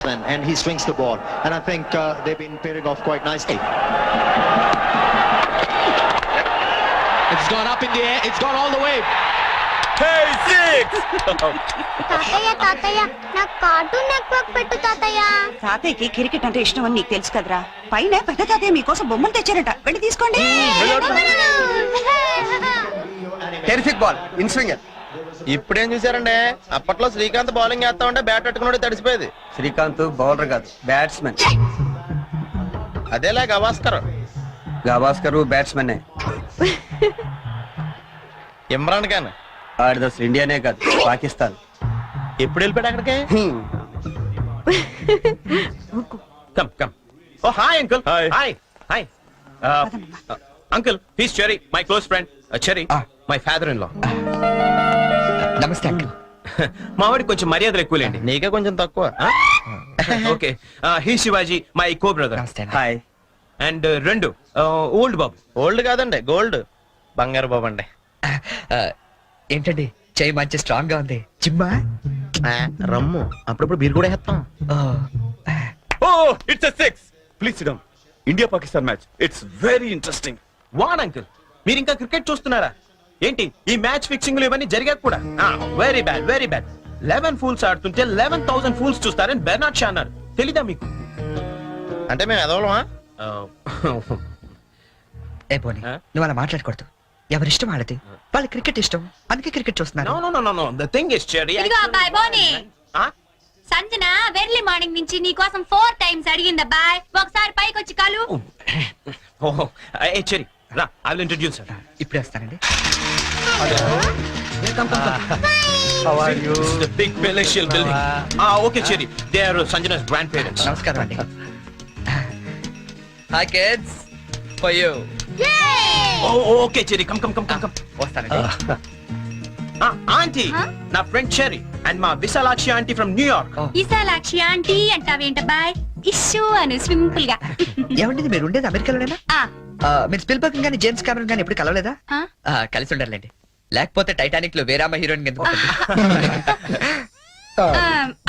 And he swings the ball, and I think they've been pairing off quite nicely. It's gone up in the air, it's gone all the way. Hey, six! తాతయ్య నాకు cartoon network పెట్టు తాతయ్య. తాతయ్యకి cricket అంటే ఇష్టం అని నీకు తెలుసు కదరా. పైన పెద్ద తాతయ్య మీకోసం బొమ్మలు తెచ్చారట, వెళ్ళి తీసుకోండి. Terrific ball inswinger. ఇప్పుడేం చూసారండి, అప్పట్లో శ్రీకాంత్ బౌలింగ్ వేస్తా ఉంటే బ్యాట్ పట్టుకున్నాడు తడిసిపోయేది. శ్రీకాంత్ బౌలర్ కాదు, బ్యాట్స్మెన్. అదేలా గవాస్కర్. గవాస్కర్ బ్యాట్స్మెన్. ఇమ్రాన్ ఖాన్ ఆడిది అసలు ఇండియానే కాదు, పాకిస్తాన్. ఎప్పుడు వెళ్ళిపోయాడు అక్కడికి? Come come. Oh hi uncle. Hi hi uncle. He's Cherry, my close friend. Cherry my father in law. నమస్తే అంకుల్. మావాడికి కొంచెం మర్యాదలు ఎక్కువలేండి, నీకే కొంచెం తక్కువ. Okay, he Shivaji my co brother. Hi. And రెండు ఓల్డ్ బాబు. ఓల్డ్ కాదండి, గోల్డ్ బంగారు బాబు అండి. ఏంటండి చెయ్యి మంచి స్ట్రాంగ్ గా ఉంది. జిమ్మా రమ్ము అప్పుడప్పుడు బీర్ కూడా వేస్తాం. Oh, it's a six. Please sit down. India-Pakistan match. It's very interesting. వాన్ అంకుల్, మీరు ఇంకా క్రికెట్ చూస్తున్నారా ఏంటి? ఈ మ్యాచ్ ఫిక్సింగ్లు ఇవన్నీ జరిగాక కూడా very bad, very bad. 11 fools ఆడుతుంటే 11,000 ఫూల్స్ చూస్తారని బెర్నార్డ్ షా అన్నారు. తెలీదా మీకు? అంటే మేము ఎదవలమా? ఏ పోనీ, నువ్వు అలా మాట్లాడకూడదు. ఎవరిష్టం వాళ్ళది, వాళ్ళ క్రికెట్ ఇష్టం, అందుకే క్రికెట్ చూస్తున్నారు. No, no, no, no, no. The thing is, Cherry. ఇదిగో అబ్బాయి బోని, సంజన వెర్లీ మార్నింగ్ నుంచి నీ కోసం 4 times అడిగింది అబ్బాయి. ఒకసారి పైకి వచ్చి కాలు. Oh, hey, Cherry. Ra, I will introduce her. ఇప్పుడే వస్తానండి. How are you? This is the big palatial building. Okay, Cherry. They are Sanjana's grandparents. నమస్కారం అండి. Hi kids, for you. Oh, okay, Cherry. Come. వస్తానండి. Auntie, నా friend Cherry and మా Visalakshi auntie from New York. Visalakshi auntie అంటావేంటబ్బాయ్? ఇష్యూ అను simple గా. ఏమండి మీరు ఉండేది అమెరికాలోనేనా? మీరు స్పిల్బర్గ్ గానీ జేమ్స్ కెమెరన్ గానీ ఎప్పుడు కలవలేదా? కలిసి ఉండాలండి, లేకపోతే టైటానిక్ లో వేరామ హీరోయిన్ ఎందుకు?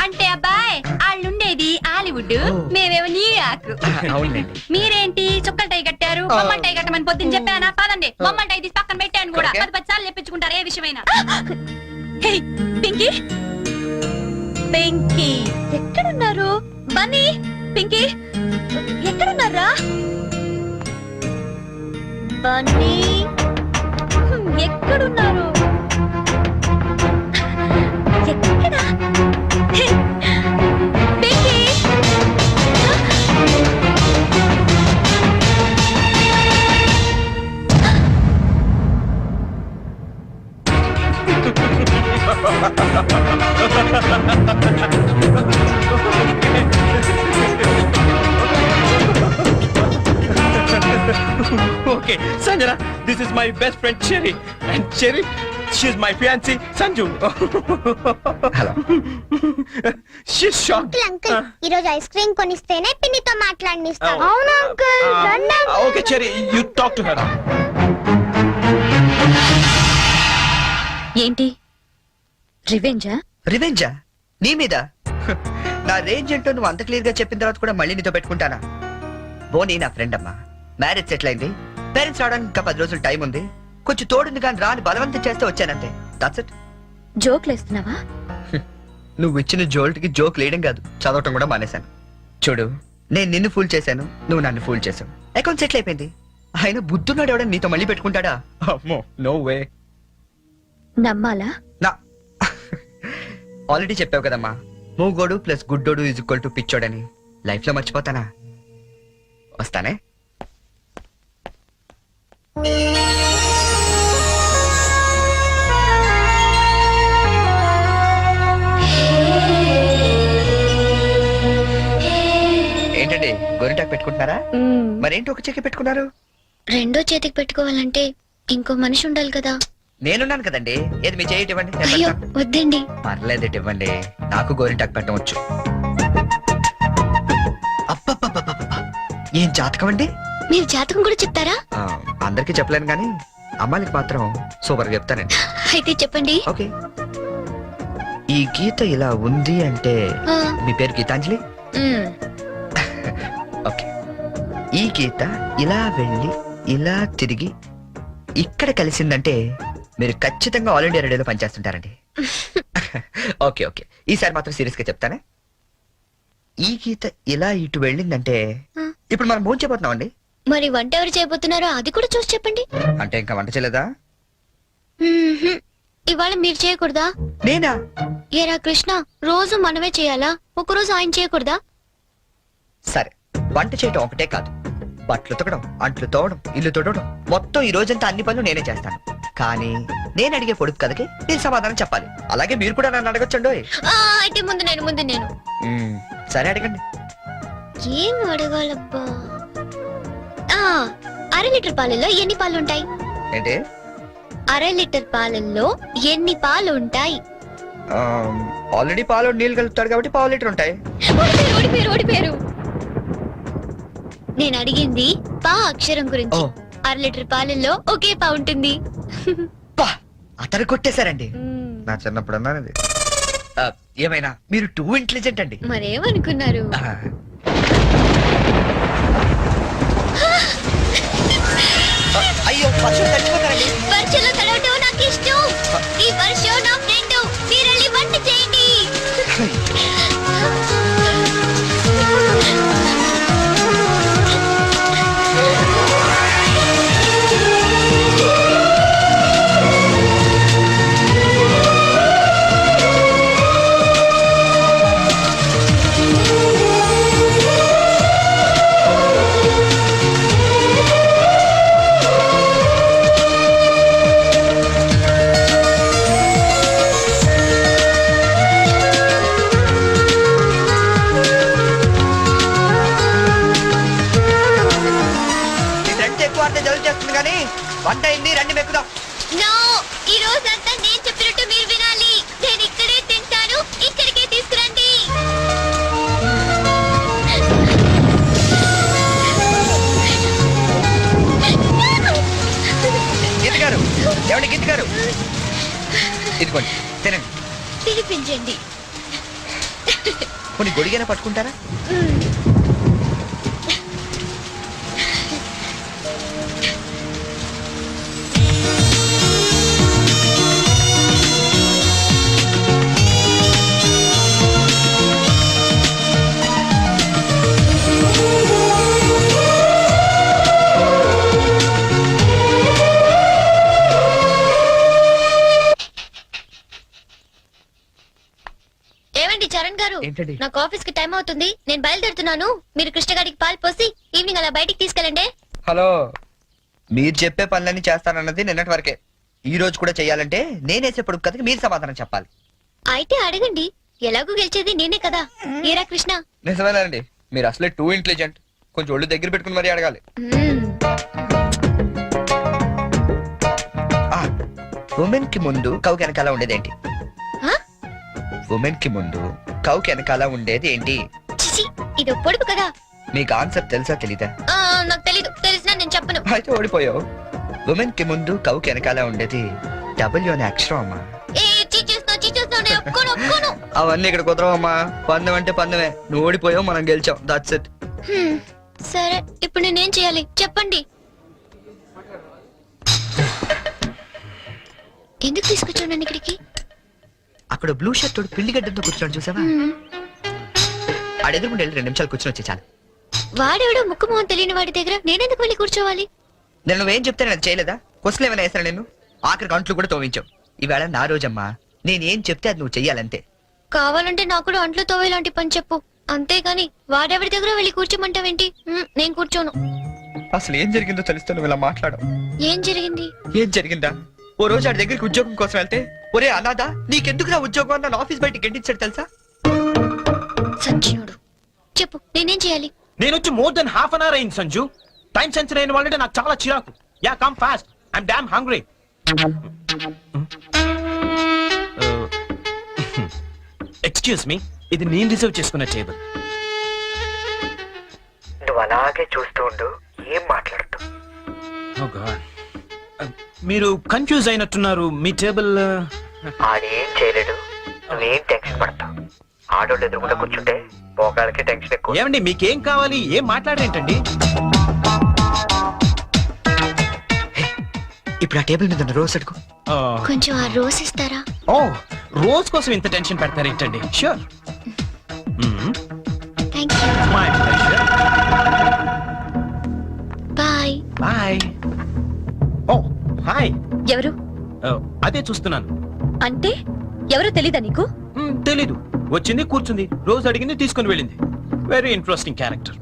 అంటే అబ్బాయి వాళ్ళుండేది హాలీవుడ్, మేమేమో న్యూయార్క్. అవునండి. మీరేంటి చుక్కల టై కట్టారు? బొమ్మల టై కట్టమని పొద్దున్న చెప్పానా? పదండి, బొమ్మల టై తీసి పక్కన పెట్టాను కూడా. 10 సార్లు చెప్పించుకుంటారు ఏ విషయమైనా. హే పింకీ, పింకీ ఎక్కడున్నారు? బన్నీ, పింకీ ఎక్కడున్నారా? బన్నీ ఎక్కడున్నారు? ఎక్కడా? హే, Pinky. Okay, Sanjana, this is my best friend Cherry. And Cherry, she's my fiancée, Sanju. Hello. She's shocked. Uncle ఈ రోజు ఐస్ క్రీమ్ కొనిస్తేనే పిన్నితో మాట్లాడనిస్తాను. అవును uncle. Okay, Cherry, you talk to her. ఏంటి రివెంజా? రివెంజా నీ మీద? నా రేంజ్ ఏంటో నువ్వు అంత క్లియర్ గా చెప్పిన తర్వాత కూడా మళ్ళీ నీతో పెట్టుకుంటానా? బోనీ నా ఫ్రెండ్ అమ్మా, మ్యారేజ్ సెటిల్ అయింది, పేరెంట్స్ రావడానికి ఇంకా 10 రోజులు టైం ఉంది, కొంచెం తోడుంది కానీ రాని బలవంతం చేస్తే వచ్చానంతే. That's it. జోక్లు వేస్తున్నావా? నువ్వు ఇచ్చిన జోల్ట్ కి జోక్ లేయడం కాదు, చదవటం కూడా మానేశాను. చూడు, నేను నిన్ను ఫూల్ చేశాను, నువ్వు నన్ను ఫూల్ చేశావు, అకౌంట్ సెటిల్ అయిపోయింది. ఆయన బుద్ధున్నాడు ఎవడని నీతో మళ్ళీ పెట్టుకుంటాడా? అమ్మో, నో వే. నమ్మాలా? నా ఆల్రెడీ చెప్పావు కదమ్మా, మూగోడు ప్లస్ గుడ్డోడు ఈజ్ ఈక్వల్ టు పిచ్చోడని. లైఫ్ లో మర్చిపోతానా? వస్తానే. ఏంటండి గోరింటాకు పెట్టుకుంటున్నారా? మరేంటి ఒక చేతికి పెట్టుకున్నారు? రెండో చేతికి పెట్టుకోవాలంటే ఇంకో మనిషి ఉండాలి కదా. నేనున్నాను కదండి. ఏది మీ చేయి ఇవ్వండి. అయ్యో వద్దండి. పర్లేదు ఇవ్వండి, నాకు గోరింటాకు పెట్టవచ్చు. అబ్బబ్బబ్బబ్బబ్బ, ఏం జాతకం అండి? మీరు జాతకం కూడా చెప్తారా? అందరికీ చెప్పలేను కానీ అమ్మాయికి మాత్రం సూపర్ గా చెప్తానండి. అయితే చెప్పండి. ఓకే, ఈ గీత ఇలా ఉంది అంటే మీ పేరు గీతాంజలి, ఓకే, ఈ గీత ఇలా వెళ్ళి ఇలా తిరిగి ఇక్కడ కలిసిందంటే మీరు ఖచ్చితంగా ఆల్ ఇండియా రేడియోలో పనిచేస్తుంటారండి. ఓకే ఓకే, ఈసారి మాత్రం సీరియస్ గా చెప్తానే. ఈ గీత ఇలా ఇటు వెళ్ళిందంటే ఇప్పుడు మనం భోజనం చేయబోతున్నాం అండి. మరి వంట ఎవరు చేయబోతున్నారో అది కూడా చూసి చెప్పండి. అంటే ఇంకా వంట చేయలేదా? మ్మ్హ్మ్. ఇవాళ మీరు చేయకూడదా? నేనా? ఏరా కృష్ణ, రోజు మనమే చేయాలా? ఒకరోజు ఆయన చేయకూడదా? సరే, వంట చేయటం ఒకటే కాదు, బట్టలు ఉతకడం, అంట్లు తోవడం, ఇల్లు తొడవడం, మొత్తం ఈ రోజంతా అన్ని పనులు నేనే చేస్తాను. కానీ నేను అడిగే పొడుపు కథకి మీరు సమాధానం చెప్పాలి. అలాగే మీరు కూడా నన్ను అడగొచ్చండోయ్. అయితే ముందు నేను సరే అడగండి. ఏం అడగాలబ్బా? అర లీటర్ పాలల్లో ఎన్ని పాలు ఉంటాయి? ఏంటి? అర లీటర్ పాలల్లో ఎన్ని పాలు ఉంటాయి? ఆల్రెడీ పాలు నీళ్ళు కలుపుతాడు కాబట్టి పావు లీటర్ ఉంటాయి. ఓడిపోయారు. నేను అడిగింది పా అక్షరం గురించి. ఓ. అర లీటర్ పాలల్లో ఒకే పా ఉంటుంది. పా, అతను కొట్టేశారండి. నా చిన్నప్పుడు అన్నానది. ఏమైనా మీరు టూ ఇంటెలిజెంట్ అండి. మరేమనుకున్నారు? అయ్యో, వర్షం తడిచిపోతారండి. వర్షంలో తడవటం నాకు ఇష్టం. ఈ వర్షం నా ఫ్రెండ్. మీరెళ్ళి వంట చేయండి. మీ ఫ్రెండ్స్ ఎక్కువ అర్థం జలుబు చేస్తుంది కానీ వంట అయింది, రండి మెక్కుదాం. నో, ఈ రోజంతా నేను చెప్పినట్టు మీరు వినాలి. నేను ఇక్కడే తింటాను, ఇక్కడికే తీసుకురండి. గీత గారు, ఎవరి గీత గారు, ఇదిగోండి తినండి. తినిపించండి. కొన్ని గొడిగైనా పట్టుకుంటారా? ఏమండి చరణ్ గారు, ఏంటండి? నాకు ఆఫీస్ కి టైం అవుతుంది. నేను బయలుదేరుతున్నాను. మీరు కృష్ణగాడికి పాలు పోసి ఈవినింగ్ అలా బయటికి తీసుకెళ్ళండి. హలో, మీరు చెప్పే పనులన్నీ చేస్తానన్నది నిన్నటి వరకే. ఈ రోజు కూడా చెయ్యాలంటే నేనేసే పొడుపు కథకి మీరు సమాధానం చెప్పాలి. అయితే అడగండి. ఎలాగూ గెలిచేది నేనే కదా. ఏరా కృష్ణ? నిజమేనండి, మీరు అసలే టూ ఇంటెలిజెంట్. కొంచెం ఒళ్ళు దగ్గర పెట్టుకుని మరీ అడగాలి. ఉమెన్ కి ముందు కౌ వెనకాల ఉండేదేంటి? ఉమెన్ కి ముందు కౌ వెనకాల ఉండేది ఏంటి? చిచి, ఇది పొడుపు కదా. మీకు ఆన్సర్ తెలుసా తెలీదా? నాకు తెలీదు. తెలిసినా నేను చెప్పను. అయితే ఓడిపోయావు. ఉమెన్ కి ముందు కౌ వెనకాల ఉండేది డబ్ల్యూ అనే అక్షరం అమ్మా. ఏ చీచేస్తున్నావు, నేను ఒప్పుకోను. అవన్నీ ఇక్కడ కుదరవమ్మా. పందెం అంటే పందెమే. నువ్వు ఓడిపోయావు, మనం గెలిచాం. That's it. సరే, ఇప్పుడు నేనేం చేయాలి చెప్పండి. ఎందుకు తీసుకొచ్చాను నన్ను ఇక్కడికి? అక్కడ బ్లూ షర్ట్ తోడు పిల్లిగడ్డంతో కూర్చోండి, చూసావా? ఆడెదురుకుంటే 2 నిమిషాలు కూర్చొని వచ్చి చాలు. వాడెవడో ముక్కు మొహం తెలియని వాడి దగ్గర నేనెందుకు వెళ్ళి కూర్చోవాలి? నేను నువ్వేం చెప్తే నేను చేయలేదా? క్వశ్చన్ ఏమైనా వేసాను నేను? ఆఖరికి అంట్లు కూడా తోవించావు. ఈవేళ నా రోజమ్మా. నేనేం చెప్తే అది నువ్వు చెయ్యాలంతే. కావాలంటే నాకు కూడా అంట్లు తోవేలాంటి పని చెప్పు. అంతేగాని వాడెవడి దగ్గర వెళ్ళి కూర్చోమంటావేంటి? నేను కూర్చోను. అసలు ఏం జరిగిందో తెలిస్తే నువ్వు ఇలా మాట్లాడవు. ఏం జరిగింది? ఏం జరిగిందా? ఓ రోజు ఆడి దగ్గరికి ఉద్యోగం కోసం వెళ్తే, ఒరే అనాథా, నీకెందుకు నా ఉద్యోగం అన్న ఆఫీస్ బయటికి గెంటించాడు తెలుసా? సంజయుడు, చెప్పు నేనేం చేయాలి? నేను వచ్చి more than half an hour అయింది సంజు. టైం సెన్స్ అయిన వాళ్ళంటే నాకు చాలా చిరాకు. Yeah, come fast, I'm damn hungry. Excuse me, ఇది నేను రిజర్వ్ చేసుకున్న టేబుల్. నువ్వు అలాగే చూస్తూ ఉండు, ఏం మాట్లాడుతూ. Oh God. మీరు కన్ఫ్యూజ్ అయినట్టున్నారు. మీ టేబుల్ ఆడేం చేయలేడు, నువ్వేం టెన్షన్ పడతావు. ఆడోళ్ళు ఎదురుకుండా కూర్చుంటే పోకాళ్ళకి టెన్షన్ ఎక్కువ. ఏమండి మీకేం కావాలి? ఏం మాట్లాడరేంటండి? ఇప్పుడు ఆ టేబుల్ మీద ఉన్న రోజ్ అడుగు. కొంచెం ఆ రోజ్ ఇస్తారా? ఓ రోజు కోసం ఇంత టెన్షన్ పెడతారేంటండి? Sure. Thank you. My pleasure. Bye. Bye. ఓ హాయ్. ఎవరు అదే చూస్తున్నాను. అంటే ఎవరు తెలీదా నీకు? తెలీదు. వచ్చింది, కూర్చుంది, రోజు అడిగింది, తీసుకుని వెళ్ళింది. Very interesting character.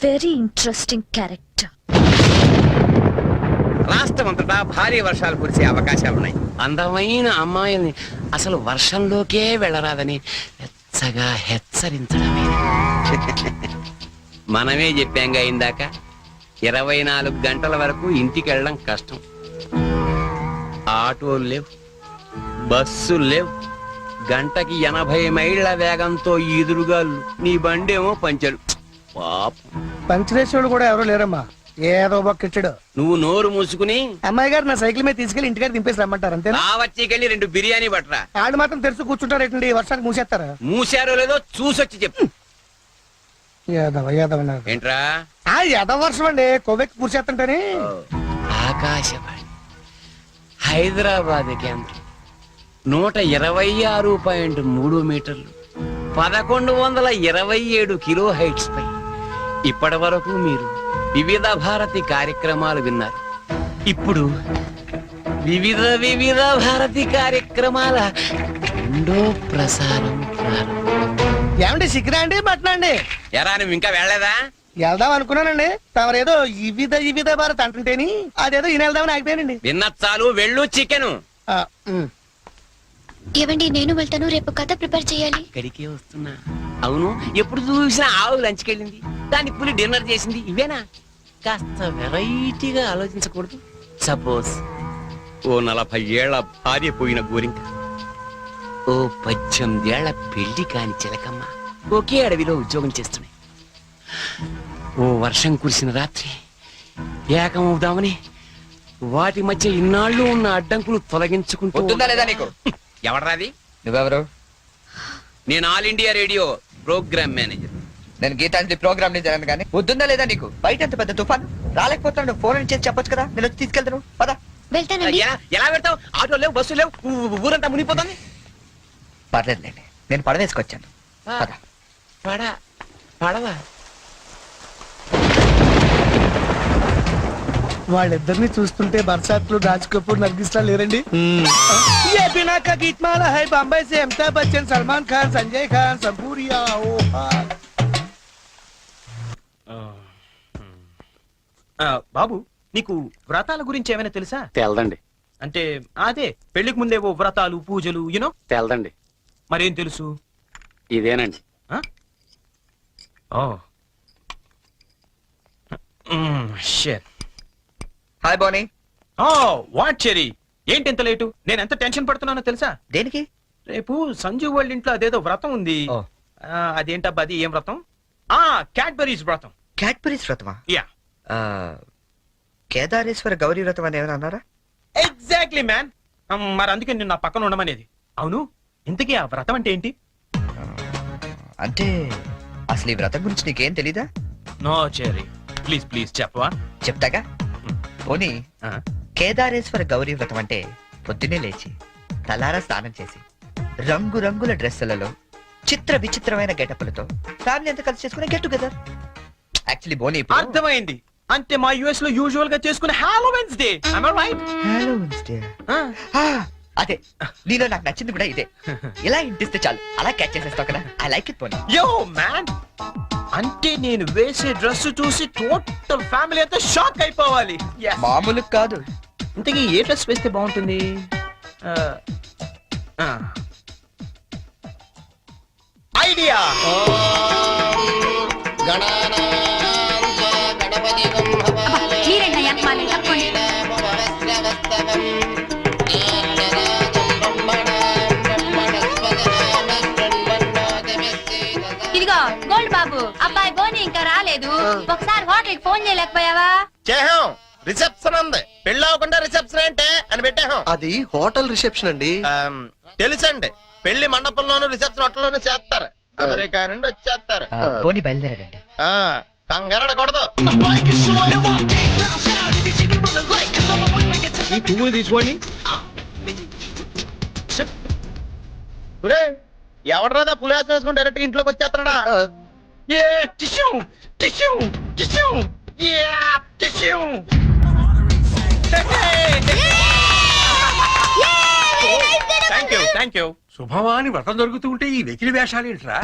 Very interesting character. రాష్ట్రం అంతటా భారీ వర్షాలు కురిసే అవకాశాలున్నాయి. అందమైన అమ్మాయిల్ని అసలు వర్షంలోకే వెళ్ళరాదని వెచ్చగా హెచ్చరించడమే. మనమే చెప్పాంగా ఇందాక, 24 గంటల వరకు ఇంటికి వెళ్ళడం కష్టం. ఆటోలు లేవు, బస్సులు లేవు, గంటకి 80 మైళ్ళ వేగంతో ఎదురుగాలు, నీ బండేమో పంచరు. పాపం, పంచరేశ్వరుడు కూడా ఎవరో లేరమ్మా, ఏదో బొక్కిచ్చాడు. నువ్వు నోరు మూసుకుని అమ్మాయి గారు నా సైకిల్ మీద తీసుకెళ్లి ఇంటికాడ దింపేసి రమ్మంటారు అంతే. వచ్చి 2 బిర్యానీ పట్టరా. ఆడు మాత్రం తెరుచు కూర్చుంటారు ఏంటండి, వర్షానికి మూసేస్తారా? మూసారో లేదో చూసొచ్చి చెప్పు. యాదవ యాదవ ఏంట్రా? యాదవ వర్షం అండి, కొవ్వెక్కి కూర్చేస్తుంటేనే. ఆకాశవాణి హైదరాబాద్ కేంద్రం 126.3 మీటర్లు, 1127 కిలో హైట్స్ పై ఇప్పటి వరకు మీరు వివిధ భారతి కార్యక్రమాలు విన్నారు. ఇప్పుడు వివిధ భారతి కార్యక్రమాల రెండో ప్రసారం ప్రారంభం. ఏమండి సిగ్గురా అండి మటనా అండి? ఎరా నువ్వు ఇంకా వెళ్ళలేదా? వెళ్దాం అనుకున్నానండి, తమరేదో వివిధ భారత్ అంటుంటేని అదేదో ఈయన వెళ్దామని ఆగిపోయానండి. విన్న చాలు, వెళ్ళు. చికెను ఏవండి, నేను వెళ్తాను. రేపు కథ ప్రిపేర్ చేయాలి. ఇక్కడికే వస్తున్నా. అవును, ఎప్పుడు చూసినా ఆవు లంచ్కి వెళ్ళింది, దాన్ని పులి డిన్నర్ చేసింది, ఇవేనా? కాస్త వెరైటీగా ఆలోచించకూడదు? సపోజ్ ఓ 40 ఏళ్ల భార్య పోయిన గోరింక, ఓ 18 ఏళ్ల పెళ్లి కాని చిలకమ్మ ఒకే అడవిలో ఉద్యోగం చేస్తున్నాయి. ఓ వర్షం కురిసిన రాత్రి ఏకమవుదామని వాటి మధ్య ఇన్నాళ్ళు ఉన్న అడ్డంకులు తొలగించుకుంటూ. పొద్దుందా లేదా నీకు? ఎవడరాది? నువ్వెవరు? నేను All India Radio programme manager. నేను గీతాంజలి ప్రోగ్రామ్ ని జరగను కానీ వద్దుందా లేదా నీకు? బయట ఎంత పెద్ద తుఫాను, రాలేకపోతున్నాడు, ఫోన్ అని చేసి చెప్పొచ్చు కదా, నేను వచ్చి తీసుకెళ్తాను. పదా. వెళ్తానండి. ఎలా పెడతావు? ఆటో లేవు, బస్సు లేవు, ఊరంతా మునిగిపోతుంది. పర్లేదులేండి, నేను పడవేసుకొచ్చాను. పదా. పడవా? వాళ్ళిద్దరిని చూస్తుంటే బర్సాత్లు, రాజ్ కపూర్, నర్గిస్లా లేరండి. ये बिना का गीतमाला है बॉम्बे से अमिताभ बच्चन, सलमान खान, संजय खान, संपूरिया. బాబు, నీకు వ్రతాల గురించి ఏమైనా తెలుసా? తెల్దండి. అంటే అదే పెళ్లికి ముందేవో వ్రతాలు, పూజలు, యూనో. తెల్దండి. మరేం తెలుసు? ఇదేనండి. హాయ్ బోనీ. వాట్ చెరీ, ఏంటి ఎంత లేటు? నేను ఎంత టెన్షన్ పడుతున్నానో తెలుసా? దేనికి? రేపు సంజు వాళ్ళ ఇంట్లో అదేదో వ్రతం ఉంది. ఓ. అదేంటబ్బా, అది ఏం వ్రతం? క్యాడ్బరీస్ వ్రతం. క్యాడ్బరీస్ వ్రతమా? యా, కేదారేశ్వర గౌరీ వ్రతం అని ఏమైనా అన్నారా? Exactly man. మరి అందుకే నేను నా పక్కన ఉండమనేది. అవును, ఇంతకీ ఆ వ్రతం అంటే ఏంటి? అంటే అసలు ఈ వ్రతం గురించి నీకేం తెలీదా? నో చెరీ, ప్లీజ్ ప్లీజ్ చెప్పవా? చెప్తాగా. పోనీ, కేదారేశ్వర గౌరీ వ్రతం అంటే పొద్దున్నే లేచి తలారా స్నానం చేసి రంగురంగుల డ్రెస్సులలో చిత్ర విచిత్రమైన గెటప్పులతో ఫ్యామిలీ అంతా కలిసి చేసుకునే గెట్ టుగెదర్. యాక్చువల్లీ బోనీ, అర్థమైంది. అంటే మా యుఎస్ లో యూజువల్ గా చేసుకునే హాలోవెన్స్ డే. Am I right? అదే, నీలో నాకు నచ్చింది కూడా ఇదే. ఇలా ఇంటిస్తే చాలు, అలా క్యాచ్ చేసేస్తావు కదా. ఐ లైక్ ఇట్ పోనీ. యో మ్యాన్, అంటే నేను వేసే డ్రెస్ చూసి టోటల్ ఫ్యామిలీ అంతా షాక్ అయిపోవాలి. Yes. మామూలు కాదు. ఇంతకీ ఏ డ్రెస్ వేస్తే బాగుంటుంది? ఐడియా. మీరేంటా ఎంతమాలి? తప్పండి. ఇదిగో గోల్డ్ బాబు, అబ్బాయి బోని ఇంకా రాలేదు. ఒకసారి హోటల్ కి ఫోన్ చేయలేకపోయావా? చేహాం, రిసెప్షన్ ఉంది. పెళ్ళి అవ్వకుండా రిసెప్షన్ అంటే అని పెట్టాం. అది హోటల్ రిసెప్షన్ అండి. తెలుసండి, పెళ్లి మండపంలోను రిసెప్షన్ హోటల్లోనూ చేస్తారు అమెరికా నుండి వచ్చేస్తారు పోనీ బయలుదేరాడండి. కంగారడకూడదు. ఈ పువ్వులు తీసుకోండి. ఎవడరాదా పులిహాసం వేసుకుని డైరెక్ట్ ఇంట్లోకి వచ్చేస్తాడా? Thank you. శుభమాని వ్రతం జరుగుతుంటే ఈ వెకిలి వేషాలు ఏంట్రా?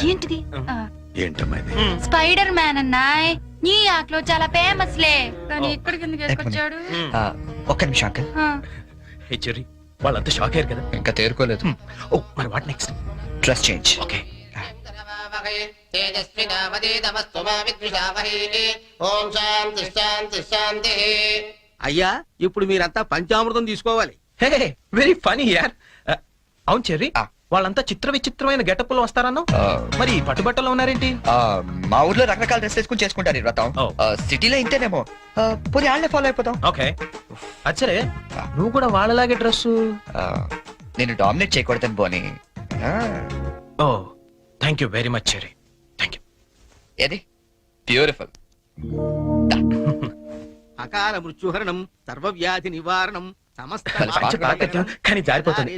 ఏంటిది ఏంటమ్మా ఇది? స్పైడర్ మ్యాన్ అన్నాయ్ న్యూయార్క్ లో చాలా ఫేమస్ లే కానీ ఇక్కడికి ఎందుకు వేసుకొచ్చాడు ఒక్క నిమిషం అంకల్. హే చెర్రీ, వాళ్ళంతా షాక్ అయ్యారు కదా. ఇంకా తేరుకోలేదు. ఓ మరి what next? Dress change. Okay. Om శాంతి శాంతి శాంతి. అయ్యా ఇప్పుడు మీరంతా పంచామృతం తీసుకోవాలి. హే వెరీ ఫనీ యార్. అవును చెర్రీ, వాళ్ళంతా చిత్ర విచిత్రమైన గెటప్ లో వస్తారన్నా. మరి పట్టుబట్టలో ఉన్నారేంటి? మా ఊర్లో రకరకాల డ్రెస్ వేసుకుని చేసుకుంటారు ఈ వ్రతం. Oh. సిటీలో ఇంతేనేమో. పోనీ వాళ్ళే ఫాలో అయిపోతాం. ఓకే. అచ్చరే నువ్వు కూడా వాళ్ళలాగే డ్రెస్. నేను డామినేట్ చేయకూడదని పోనీ. ఓ thank you very much Cherry. Thank you. ఏది బ్యూటిఫుల్. అకాల మృత్యుహరణం సర్వవ్యాధి నివారణం సమస్త కానీ జారిపోతుంది.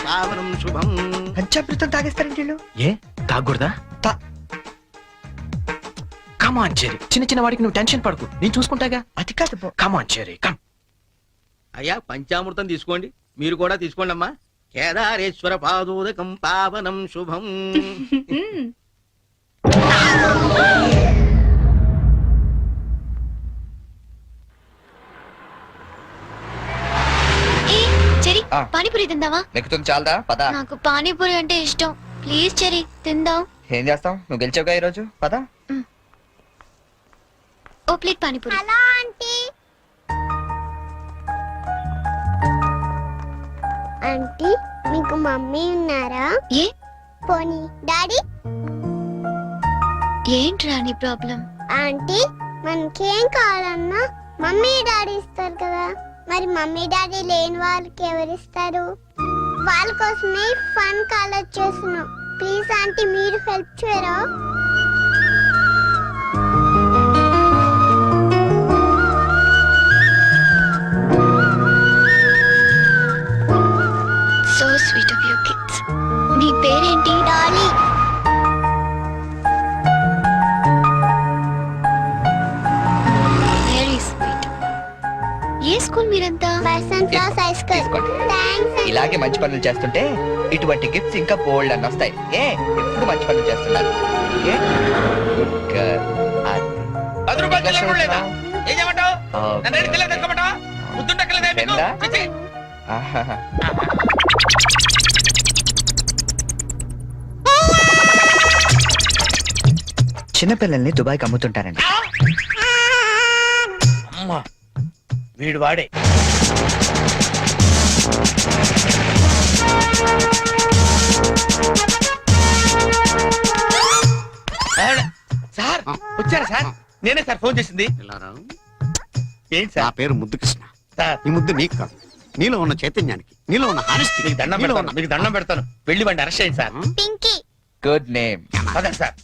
పావనం శుభం. పంచామృతం తాగేస్తారండి వీళ్ళు. ఏ తాగకూడదా? కమాన్ చెర్రీ, చిన్న చిన్న వాడికి నువ్వు టెన్షన్ పడకు, నేను చూసుకుంటాగా. అది కాదు బో. కమాన్ చెర్రీ కమ్. అయ్యా పంచామృతం తీసుకోండి, మీరు కూడా తీసుకోండి అమ్మా. కేదారేశ్వర పాదోదకం పావనం శుభం. ఏ చెరి ఆ. పానీపూరి తిందావా? నెక్కుతుంది చాలదా? పదా. నాకు పానీపూరి అంటే ఇష్టం. ప్లీజ్ చెరి తిందాం. ఏం చేస్తాం, నువ్వు గెలిచావుగా ఈరోజు. పదా. ఓ ప్లేట్ పానీపూరి. ఆంటీ మీకు మమ్మీ ఉన్నారా? ఏ పోనీ డాడీ? ఏంట్రా నీ ప్రాబ్లం? ఆంటీ మనకేం కావాలన్నా మమ్మీ డాడీ ఇస్తారు కదా, మరి మమ్మీ డాడీ లేని వాళ్ళకి ఎవరిస్తారు? వాళ్ళ కోసమే ఫన్ కాలేజ్ చేస్తున్నాం. ప్లీజ్ ఆంటీ మీరు హెల్ప్ చేయరా? So sweet of you kids. నీ పేరేంటి? డాలీ. Very sweet. ఏ స్కూల్ మీరంతా? Basant class high school. తీసుకోండి. థాంక్స్. ఇలాగే మంచి పనులు చేస్తుంటే ఇటువంటి గిఫ్ట్స్ ఇంకా బోల్డ్ అని వస్తాయి. ఎప్పుడు మంచి పనులు చేస్తున్నారు. ఏ? Good girl. అది. 10 రూపాయలు చెల్లెలు లేదా? ఏం చేయమంటావు? Okay. నన్ను అడిగితే లేదు అనుకోమంటావా? ముద్దుండక్కలేదా మీకు? రెండా? చిచ్చి. ఆహాహా. చిన్నపిల్లల్ని దుబాయ్కి అమ్ముతుంటారండి. అమ్మా వీడు వాడే. సార్ వచ్చారా సార్? నేనే సార్ ఫోన్ చేసింది. ఏంటి నా సార్? పేరు ముద్దు కృష్ణ. సార్ ఈ ముద్దు నీకు కాదు, నీలో ఉన్న చైతన్యానికి, నీలో ఉన్న హానెస్టీ. మీకు దండం పెడతాను, మీకు దండం పెడతాను. వెళ్ళి వాడిని అరెస్ట్ చేయండి సార్. పింకీ. Good name. పదండి సార్.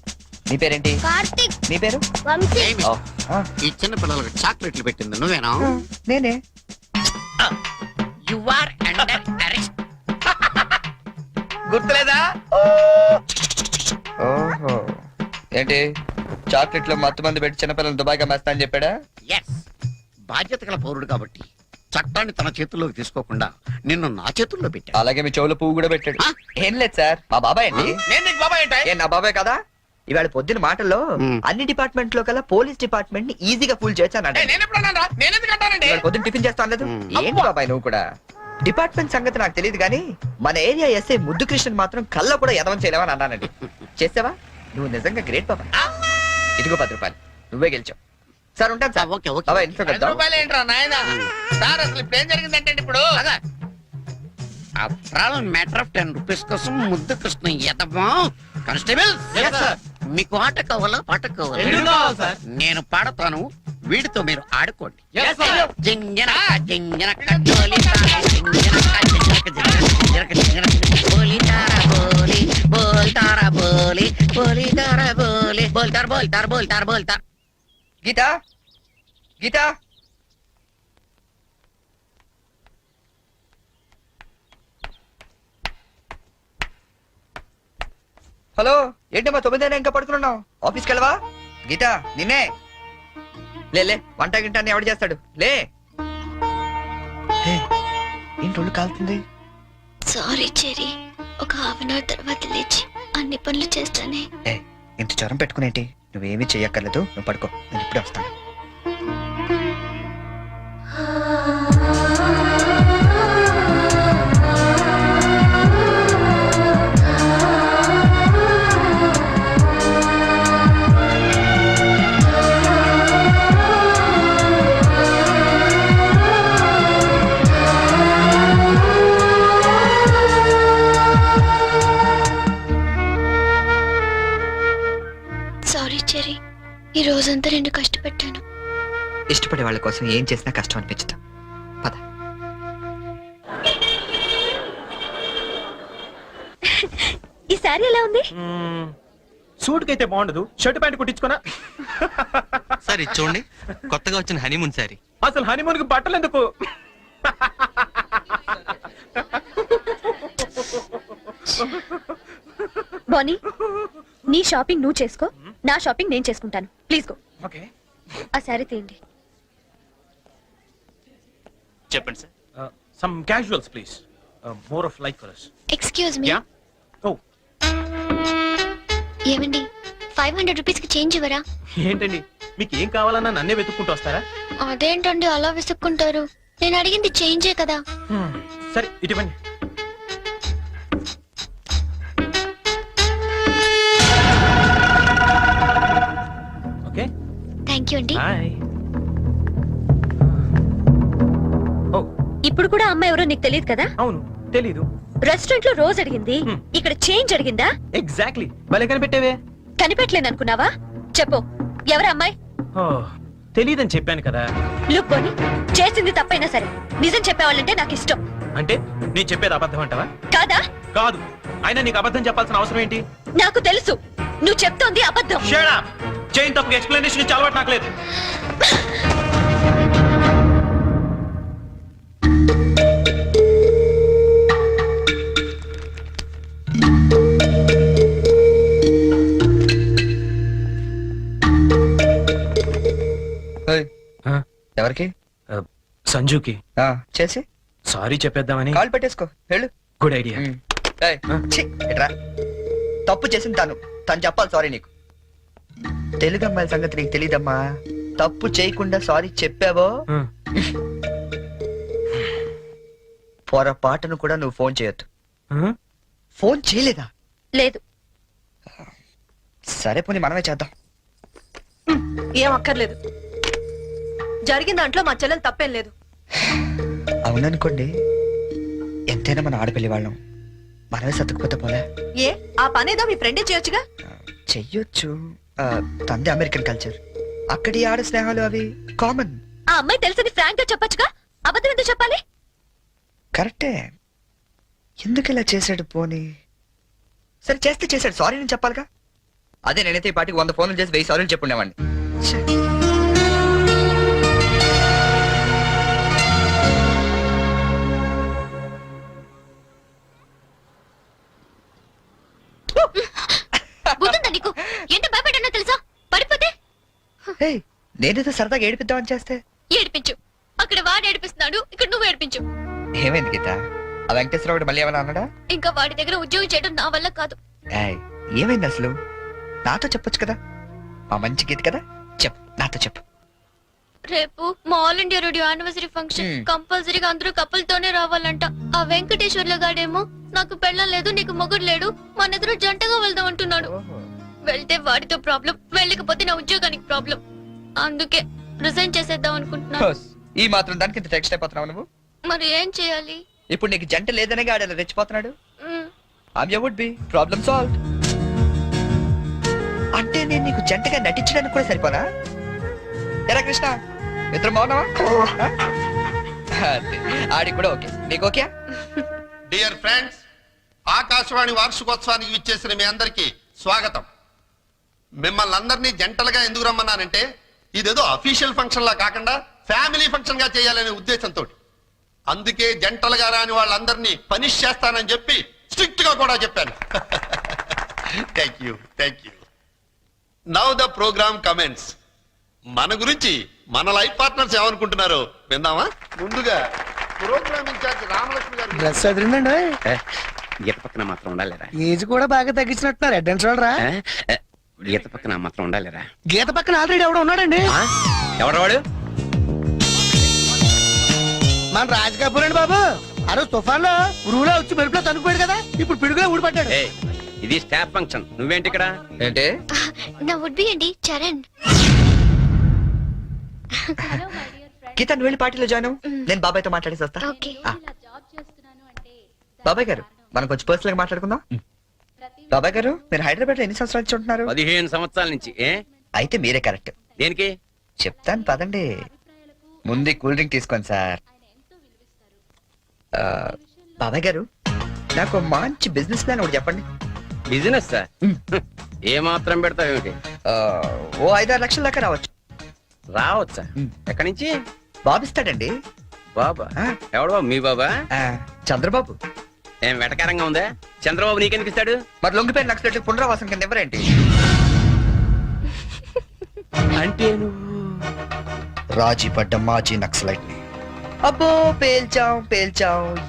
నీ పేరేంటి? కార్తిక్. నీ పేరు? వంశీ. ఓ, ఆ, ఈ చిన్న పిల్లలకు చాక్లెట్లు పెట్టింది నువ్వేనా? నేనే. గుర్తులేదా? ఓహో, ఏంటి చాక్లెట్లు మత్తు మంది పెట్టి చిన్నపిల్లలు దుబాయ్కి అమ్మేస్తా అని చెప్పాడా? బాధ్యత గల పౌరుడు కాబట్టి చట్టాన్ని తన చేతుల్లోకి తీసుకోకుండా నిన్ను నా చేతుల్లో పెట్టా. అలాగే మీ చెవులో పువ్వు కూడా పెట్టాడు. ఏం లేదు సార్, మా బాబాయ్ అండి. నేను నీకు బాబాయ్ ఏంటి? ఏ నా బాబాయ్ కదా. ఇవాళ పొద్దున మాటల్లో మ్. అన్ని డిపార్ట్మెంట్ లో కల్లా పోలీస్ డిపార్ట్మెంట్ ని ఈజీగా ఫూల్ చేయొచ్చానండి. నేను ఎప్పుడు అన్నాను రా? నేను ఎందుకు అంటానండి? ఇవాళ పొద్దున టిఫిన్ చేస్తాను లేదు. మ్. ఏంటి బాబాయ్ నువ్వు కూడా? డిపార్ట్మెంట్ సంగతి నాకు తెలియదు కానీ మన ఏరియా ఎస్ఐ ముద్దు కృష్ణ మాత్రం కళ్ళ కూడా ఎదవం చేయలేవని అన్నానండి. చేసావా? నువ్వు నిజంగా గ్రేట్ బాబాయ్. ఇదిగో 10 రూపాయలు, నువ్వే గెలిచావు. సార్ ఉంటాను సార్. Okay, okay. బాబాయ్ ఇంట్లో 10 కలుద్దాం. రూపాయలు ఏంట్రా నాయన? సార్ అసలు ఇప్పుడు ఏం జరిగిందంటే ఇప్పుడు మ్యాటర్ ఆఫ్ 10 రూపీస్ కోసం ముద్దు కృష్ణ ఎదమా. Constable Yes, sir. మీకు ఆట కావాలా పాట రెండు కావాలా? కావాలి సార్. నేను పాడతాను, వీడితో మీరు ఆడుకోండి Yes, sir. జింజనక జింజనక జోలితార జింజనక జింజనక జింజనక జింజనక బోలితార బోలి బోల్తార బోలి బోలితార బోలి బోల్తార బోల్తార బోల్తార బోల్తార. గీత గీత హలో ఏంటమ్మా 9 ఇంకా పడుకున్నావు ఆఫీస్కి వెళ్ళవా గీత నిన్నే లే వంట గింట అన్ని ఎవడు చేస్తాడు లే హే, ఏంటి ఒళ్ళు కాలుతుంది సారీ చెరీ. ఒక హాఫ్ అన్ అవర్ తర్వాత లేచి అన్ని పనులు చేస్తానే. ఏ ఇంత జ్వరం పెట్టుకునేంటి నువ్వేమీ చెయ్యక్కర్లేదు నువ్వు పడుకో నేను ఇప్పుడే వస్తాను సారీ చెరీ. ఈ రోజంతా నేను కష్టపెట్టాను. ఇష్టపడే వాళ్ళ కోసం ఏం చేసినా కష్టం అనిపించదు పద ఈ సారీ ఎలా ఉంది? సూట్ కి అయితే బాగుండదు, షర్ట్ ప్యాంట్ కుట్టించుకోనా? సార్ ఇది చూడండి, కొత్తగా వచ్చిన హనీమూన్ సారీ. అసలు హనీమూన్ కి బట్టలు ఎందుకు? బానీ, నీ షాపింగ్ నువ్వు చేసుకో, నా షాపింగ్ నేను చేసుకుంటాను. Please go. ఓకే ఆ సారీ తీయండి. చెప్పండి sir. Some casuals please, more of like for us. Excuse me. Yeah ఓ ఏమండి 500 రూపీస్ కి చేంజ్ ఇవ్వరా? ఏంటండి మీకు ఏం కావాలన్నా నన్నే వెతుక్కుంటూ వస్తారా? అదేంటండి అలా విసుక్కుంటారు? నేను అడిగింది చేంజే కదా. సరే ఇటువంటి ఓకే థ్యాంక్ యూ అండి. బాయ్. ఓ ఇప్పుడు కూడా అమ్మాయి ఎవరో నీకు తెలియదు కదా? అవును తెలీదు. రెస్టారెంట్ లో రోజు అడిగింది, ఇక్కడ చేంజ్ అడిగిందా? ఎగ్జాక్ట్లీ భలే కనిపెట్టేవే. కనిపెట్టలేను అనుకున్నావా? చెప్పు, ఎవరు అమ్మాయి? ఓ తెలీదని చెప్పాను కదా. లుక్ బోని, చేసింది తప్పైనా సరే నిజం చెప్పేవాళ్ళంటే నాకు ఇష్టం. అంటే నేను చెప్పేది అబద్ధం అంటావా? కాదా? కాదు. అయినా నీకు అబద్ధం చెప్పాల్సిన అవసరం ఏంటి? నాకు తెలుసు నువ్వు చెప్తోంది అబద్ధం. Shut up. చైన్ తప్ప ఎక్స్ప్లెనేషన్ ఇచ్చి అలవాటు నాకు లేదు. ఏయ్, ఎవరికి సంజుకి చేసి సారీ చెప్పేద్దామని. కాల్ పెట్టేసుకో వెళ్ళు గుడ్ ఐడియా. ఏయ్, ఛీ, ఇట్రా. తప్పు చేసింది తను చెప్పాలి సారీ నీకు. తెలుగు అమ్మాయిల సంగతి నీకు తెలీదమ్మా. తప్పు చేయకుండా సారీ చెప్పావో పొరపాటును కూడా నువ్వు ఫోన్ చేయొద్దు. ఫోన్ చేయలేదా? లేదు. సరే పోనీ మనమే చేద్దాం. ఏం అక్కర్లేదు, జరిగిన దాంట్లో మా చెల్లెలు తప్పేం లేదు. అవుననుకోండి, ఎంతైనా మన ఆడపిల్లి వాళ్ళం, మనమే సర్దుకుపోతే పోలే. ఏ ఆ పనేదో మీ ఫ్రెండే చేయొచ్చుగా. చెయ్యొచ్చు. తంది అమెరికన్ కల్చర్, అక్కడి ఆడ స్నేహాలు అవి కామన్. ఆ అమ్మాయి తెలిసింది ఫ్రాంక్ గా చెప్పొచ్చుగా, అబద్ధం ఎందుకు చెప్పాలి? కరెక్టే. ఎందుకు ఇలా చేశాడు పోనీ? సరే చేస్తే చేశాడు, సారీ నేను చెప్పాలిగా. అదే నేనైతే ఈ పాటికి 100 ఫోన్లు చేసి 1000 సారీలు చెప్పుండేవాడిని. బుద్ధుందా నీకు? ఎంత భయపడ్డానో తెలుసా? పడిపోతే నేనేదో సరదాగా ఏడిపిద్దామని చేస్తే. ఏడిపించు. అక్కడ వాడు ఏడిపిస్తున్నాడు, ఇక్కడ నువ్వు ఏడిపించు. ఏమైంది గీత? ఆ వెంకటేశ్వరరావు మళ్ళీ ఏమైనా అన్నాడా? ఇంకా వాడి దగ్గర ఉద్యోగం చేయడం నా వల్ల కాదు. ఏమైంది అసలు? నాతో చెప్పొచ్చు కదా, మా మంచి గీత కదా. చెప్పు, నాతో చెప్పు. రేపు మా all India radio anniversary function. కంపల్సరీగా అందరూ కపుల్ తోనే రావాలంట. ఆ వెంకటేశ్వర్ల గాడేమో నాకు పెళ్ళం లేదు, నీకు మొగుడు లేడు, మన ఇద్దరు జంటగా వెళ్దాం అంటున్నాడు. వెళ్తే వాడితో ప్రాబ్లం, వెళ్ళకపోతే నా ఉద్యోగానికి ప్రాబ్లం. అందుకే రిజైన్ చేసేద్దాం అనుకుంటున్నాను. ఈ మాత్రం దానికి ఇంత టెక్స్ట్ అయిపోతున్నావు నువ్వు? మరి ఏం చేయాలి? ఇప్పుడు నీకు జంట లేదనే గాడలా రెచ్చిపోతున్నాడు. I'm would be problem solve. అంటే నేను నీకు జంటగా నటించడానికి కూడా సరిపోనా? ఎరా కృష్ణ మిత్రం బాగున్నావా? అదే, ఆడికి కూడా ఓకే. నీకు ఓకే? డియర్ ఫ్రెండ్స్, ఆకాశవాణి వార్షికోత్సవానికి విచ్చేసిన మీ అందరికీ స్వాగతం. మిమ్మల్ని అందరినీ జంటలుగా ఎందుకు రమ్మన్నానంటే ఇదేదో అఫీషియల్ ఫంక్షన్ లా కాకుండా ఫ్యామిలీ ఫంక్షన్ గా చేయాలనే ఉద్దేశంతో. అందుకే జంటలుగా రాని వాళ్ళందరినీ పనిష్ చేస్తానని చెప్పి స్ట్రిక్ట్ గా కూడా చెప్పాను. Thank you. Now the programme comments. మన గురించి మన లైఫ్ పార్ట్నర్స్ ఏమనుకుంటున్నారో విందామా? ముందుగా ప్రోగ్రామ్ ఇన్ఛార్జ్ రామలక్ష్మి గారు. డ్రెస్ అదిరిందండి. గీత పక్కన మాత్రం ఉండాలిరా. ఏజ్ కూడా బాగా తగ్గించినట్టున్నారు. అడ్వాన్స్ చూడరా? గీత పక్కన మాత్రం ఉండాలిరా. గీత పక్కన ఆల్రెడీ ఎవడో ఉన్నాడండి. ఎవడవాడు? మన రాజ్ కపూర్ అండి బాబు. ఆ రోజు తుఫాన్ లో ఉరువులో వచ్చి మెరుపులో తనుకుపోయాడు కదా, ఇప్పుడు పిడుగులో ఊడిపడ్డాడు. ఇది స్టాఫ్ ఫంక్షన్, నువ్వేంటి ఇక్కడ? ఏంటి? నా వుడ్ బి అండి చరణ్. గీత నువ్వు వెళ్ళి పార్టీలో జాయిన్ అవ్వు. నేను బాబాయ్తో మాట్లాడేసి వస్తా. ఓకే. ఆ. బాబాయ్ గారు మనం కొంచెం పర్సనల్ గా మాట్లాడుకుందాం. బాబాయ్ గారు మీరు హైదరాబాద్ లో ఎన్ని సంవత్సరాలు నుంచి ఉంటున్నారు? 15 సంవత్సరాల నుంచి. అయితే మీరే కరెక్ట్. దేనికి? చెప్తాను పదండి. ముందు కూల్ డ్రింక్ తీసుకోండి సార్. బాబాయ్ గారు నాకు మంచి బిజినెస్ ప్లాన్ ఒకటి చెప్పండి. Business sir? ఏ మాత్రం పెడతావు ఏమిటి? ఓ 5-6 లక్షల దాకా రావచ్చు. రావచ్చా? ఎక్కడి నుంచి? బాబిస్తాడండి. బాబా? ఆ. ఎవడు బాబు? మీ బాబా? చంద్రబాబు. ఏం వెటకారంగా ఉందా? చంద్రబాబు నీకెందుకు ఇస్తాడు? మరి లొంగిపోయిన నక్సలెట్లు పునరావాసం కింద ఎవరేంటి? అంటే నువ్వు రాజీ పడ్డ మాజీ నక్సలైట్ ని. అబ్బో పేల్చాం.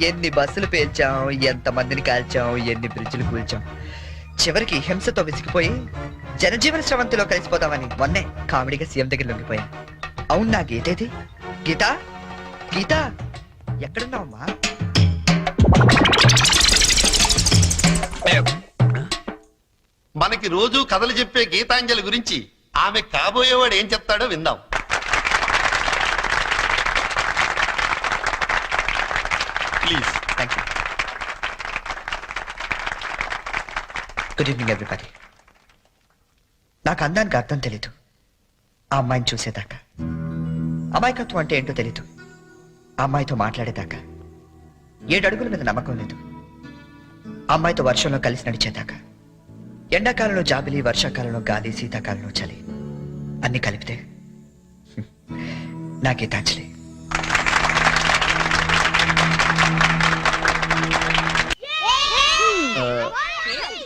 ఎన్ని బస్సులు పేల్చాం, ఎంత మందిని కాల్చాం, ఎన్ని బ్రిడ్జిలు కూల్చాం. చివరికి హింసతో విసిగిపోయి జనజీవన స్రవంతిలో కలిసిపోదామని మొన్నే కామెడీగా సీఎం దగ్గర లొంగిపోయా. అవును, నా గీతేది? గీత ఎక్కడున్నావమ్మా? మనకి రోజు కథలు చెప్పే గీతాంజలి గురించి ఆమె కాబోయేవాడు ఏం చెప్తాడో విందాం. Please. Thank you. Good evening everybody. నాకు అందానికి అర్థం తెలీదు ఆ అమ్మాయిని చూసేదాకా. అమాయకత్వం అంటే ఏంటో తెలీదు ఆ అమ్మాయితో మాట్లాడేదాకా. 7 అడుగుల మీద నమ్మకం లేదు ఆ అమ్మాయితో వర్షంలో కలిసి నడిచేదాకా. ఎండాకాలంలో జాబిలి, వర్షాకాలంలో గాలి, శీతాకాలంలో చలి అన్ని కలిపితే నాకే తాచలే.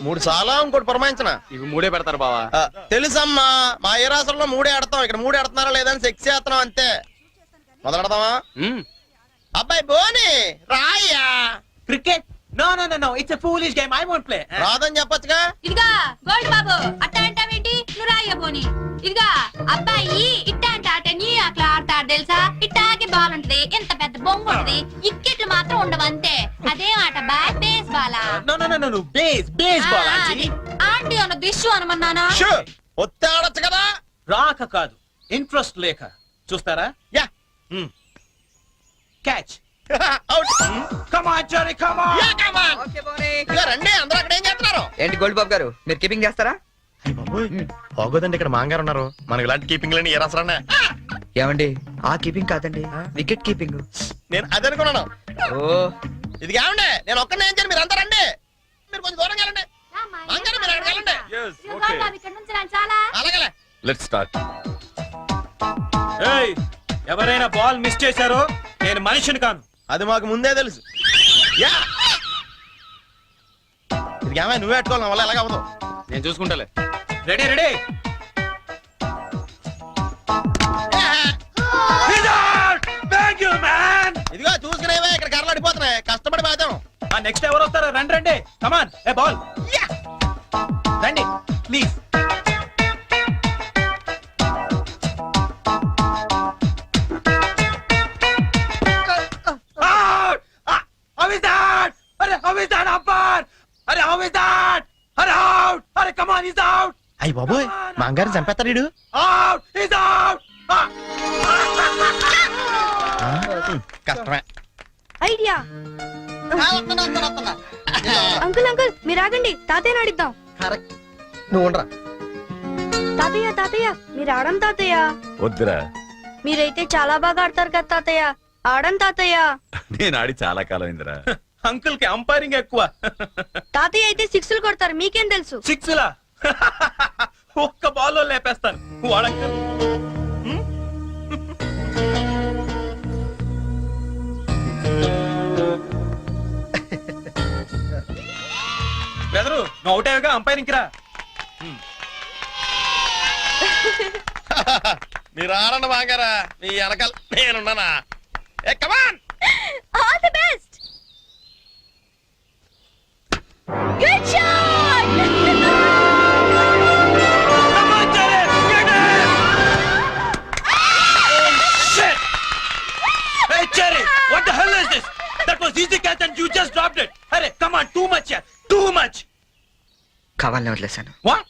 మూడు చాలా ఇంకోటి పురమాయించిన. ఇవి 3 పెడతారు బావా. తెలుసమ్మా, మా ఏ రాష్ట్రంలో 3 ఆడతాం, ఇక్కడ 3 ఆడుతున్నారా లేదని సెక్స్ చేస్తున్నాం అంతే. మొదలెడదామా? అబ్బాయి బోని రాయ్యా. Cricket? No no no no, it's a foolish game. I won't play. రాదని చెప్పొచ్చుగా. ఇదిగా గోల్డ్ బాబు అట్ట అంటావేంటి? నువ్వు రాయ్య పోని. ఇదిగా అబ్బాయి ఇట్ట అంటే ఆట నీ అట్లా ఆడతాడు తెలుసా? ఇట్టాకి బాల్ ఉంటది, ఎంత పెద్ద బొంగు ఉంటది, ఇక్కెట్లు మాత్రం ఉండవు అంతే. అదేం ఆట బేస్ బాలా? No no no no, baseball aunty. Aunty అన్నది ఇష్యూ అనమన్నానా? ఒత్తి ఆడొచ్చు కదా. రాక కాదు, ఇంట్రెస్ట్ లేక. చూస్తారా? Yeah. Catch. Out. Come on Jerry, come on. Yeah, come on. ఇక రండి, అందరూ అక్కడ ఏం చేస్తున్నారు? ఏంటి గోల్డ్ బాబు గారు మీరు కీపింగ్ చేస్తారా? బాగోదండి, ఇక్కడ మాంగారు ఉన్నారు. మనకి ఇలాంటి కీపింగ్ లేని ఏ రాసరా? ఏమండి ఆ కీపింగ్ కాదండి, వికెట్ కీపింగ్. నేను అది అనుకున్నాను. ఓ ఇది కావండి, నేను ఒక్కనే ఏం చేయాలి, మీరు అంతా రండి. మీరు కొంచెం దూరం వెళ్ళండి. మాంగారు మీరు అక్కడికి వెళ్ళండి. గోల్డ్ బాబు ఇక్కడ నుంచి రండి చాలా. అలాగే. Let's start. ఏయ్, ఎవరైనా బాల్ మిస్ చేశారో నేను మనిషిని కాను. అది మాకు ముందే తెలుసు. యా. ఇది ఏమైనా నువ్వే పెట్టుకోవాలి, నా వల్ల ఎలాగ అవ్వదు. నేను చూసుకుంటాలే. Ready ready. ఇదిగో చూసుకునేవే, ఇక్కడ కర్రలు అడిపోతున్నాయి, కష్టపడి బాధ్యం. నెక్స్ట్ ఎవరు వస్తారో రండి రండి. కమాన్, ఏ బాల్ రండి ప్లీజ్. అయ్యి బాబోయ్, మాంగారు చంపేస్తాడు. కష్టమే. ఐడియా. అంకుల్ మీరు ఆగండి, తాతయ్య అడిద్దాం. నువ్వు ఉండరా. తాతయ్య తాతయ్య మీరు ఆడం తాతయ్య. వద్దురా, మీరైతే చాలా బాగా ఆడతారు కదా తాతయ్య. ఆడం తాతయ్య. నేను ఆడి చాలా కాలం అయిందిరా. అంకుల్ కి అంపైరింగ్ ఎక్కువ. తాతయ్య అయితే సిక్స్లు కొడతారు, మీకేం తెలుసు? సిక్స్ లా ఒక్క బాల్ లేపేస్తాను వాడంకుల్. బెదరు నువ్వు అవుతావుగా, అంపైరింగ్ రా. మీరు ఆడండి బాగారా, మీ వెనకాల నేనున్నానా. ఏ come on. All the best. Good shot. Hey Cherry, what the hell is this? That was easy catch and you just dropped it. Hey, come on, too much, yeah, too much. కావాలని వదిలేశాను. What?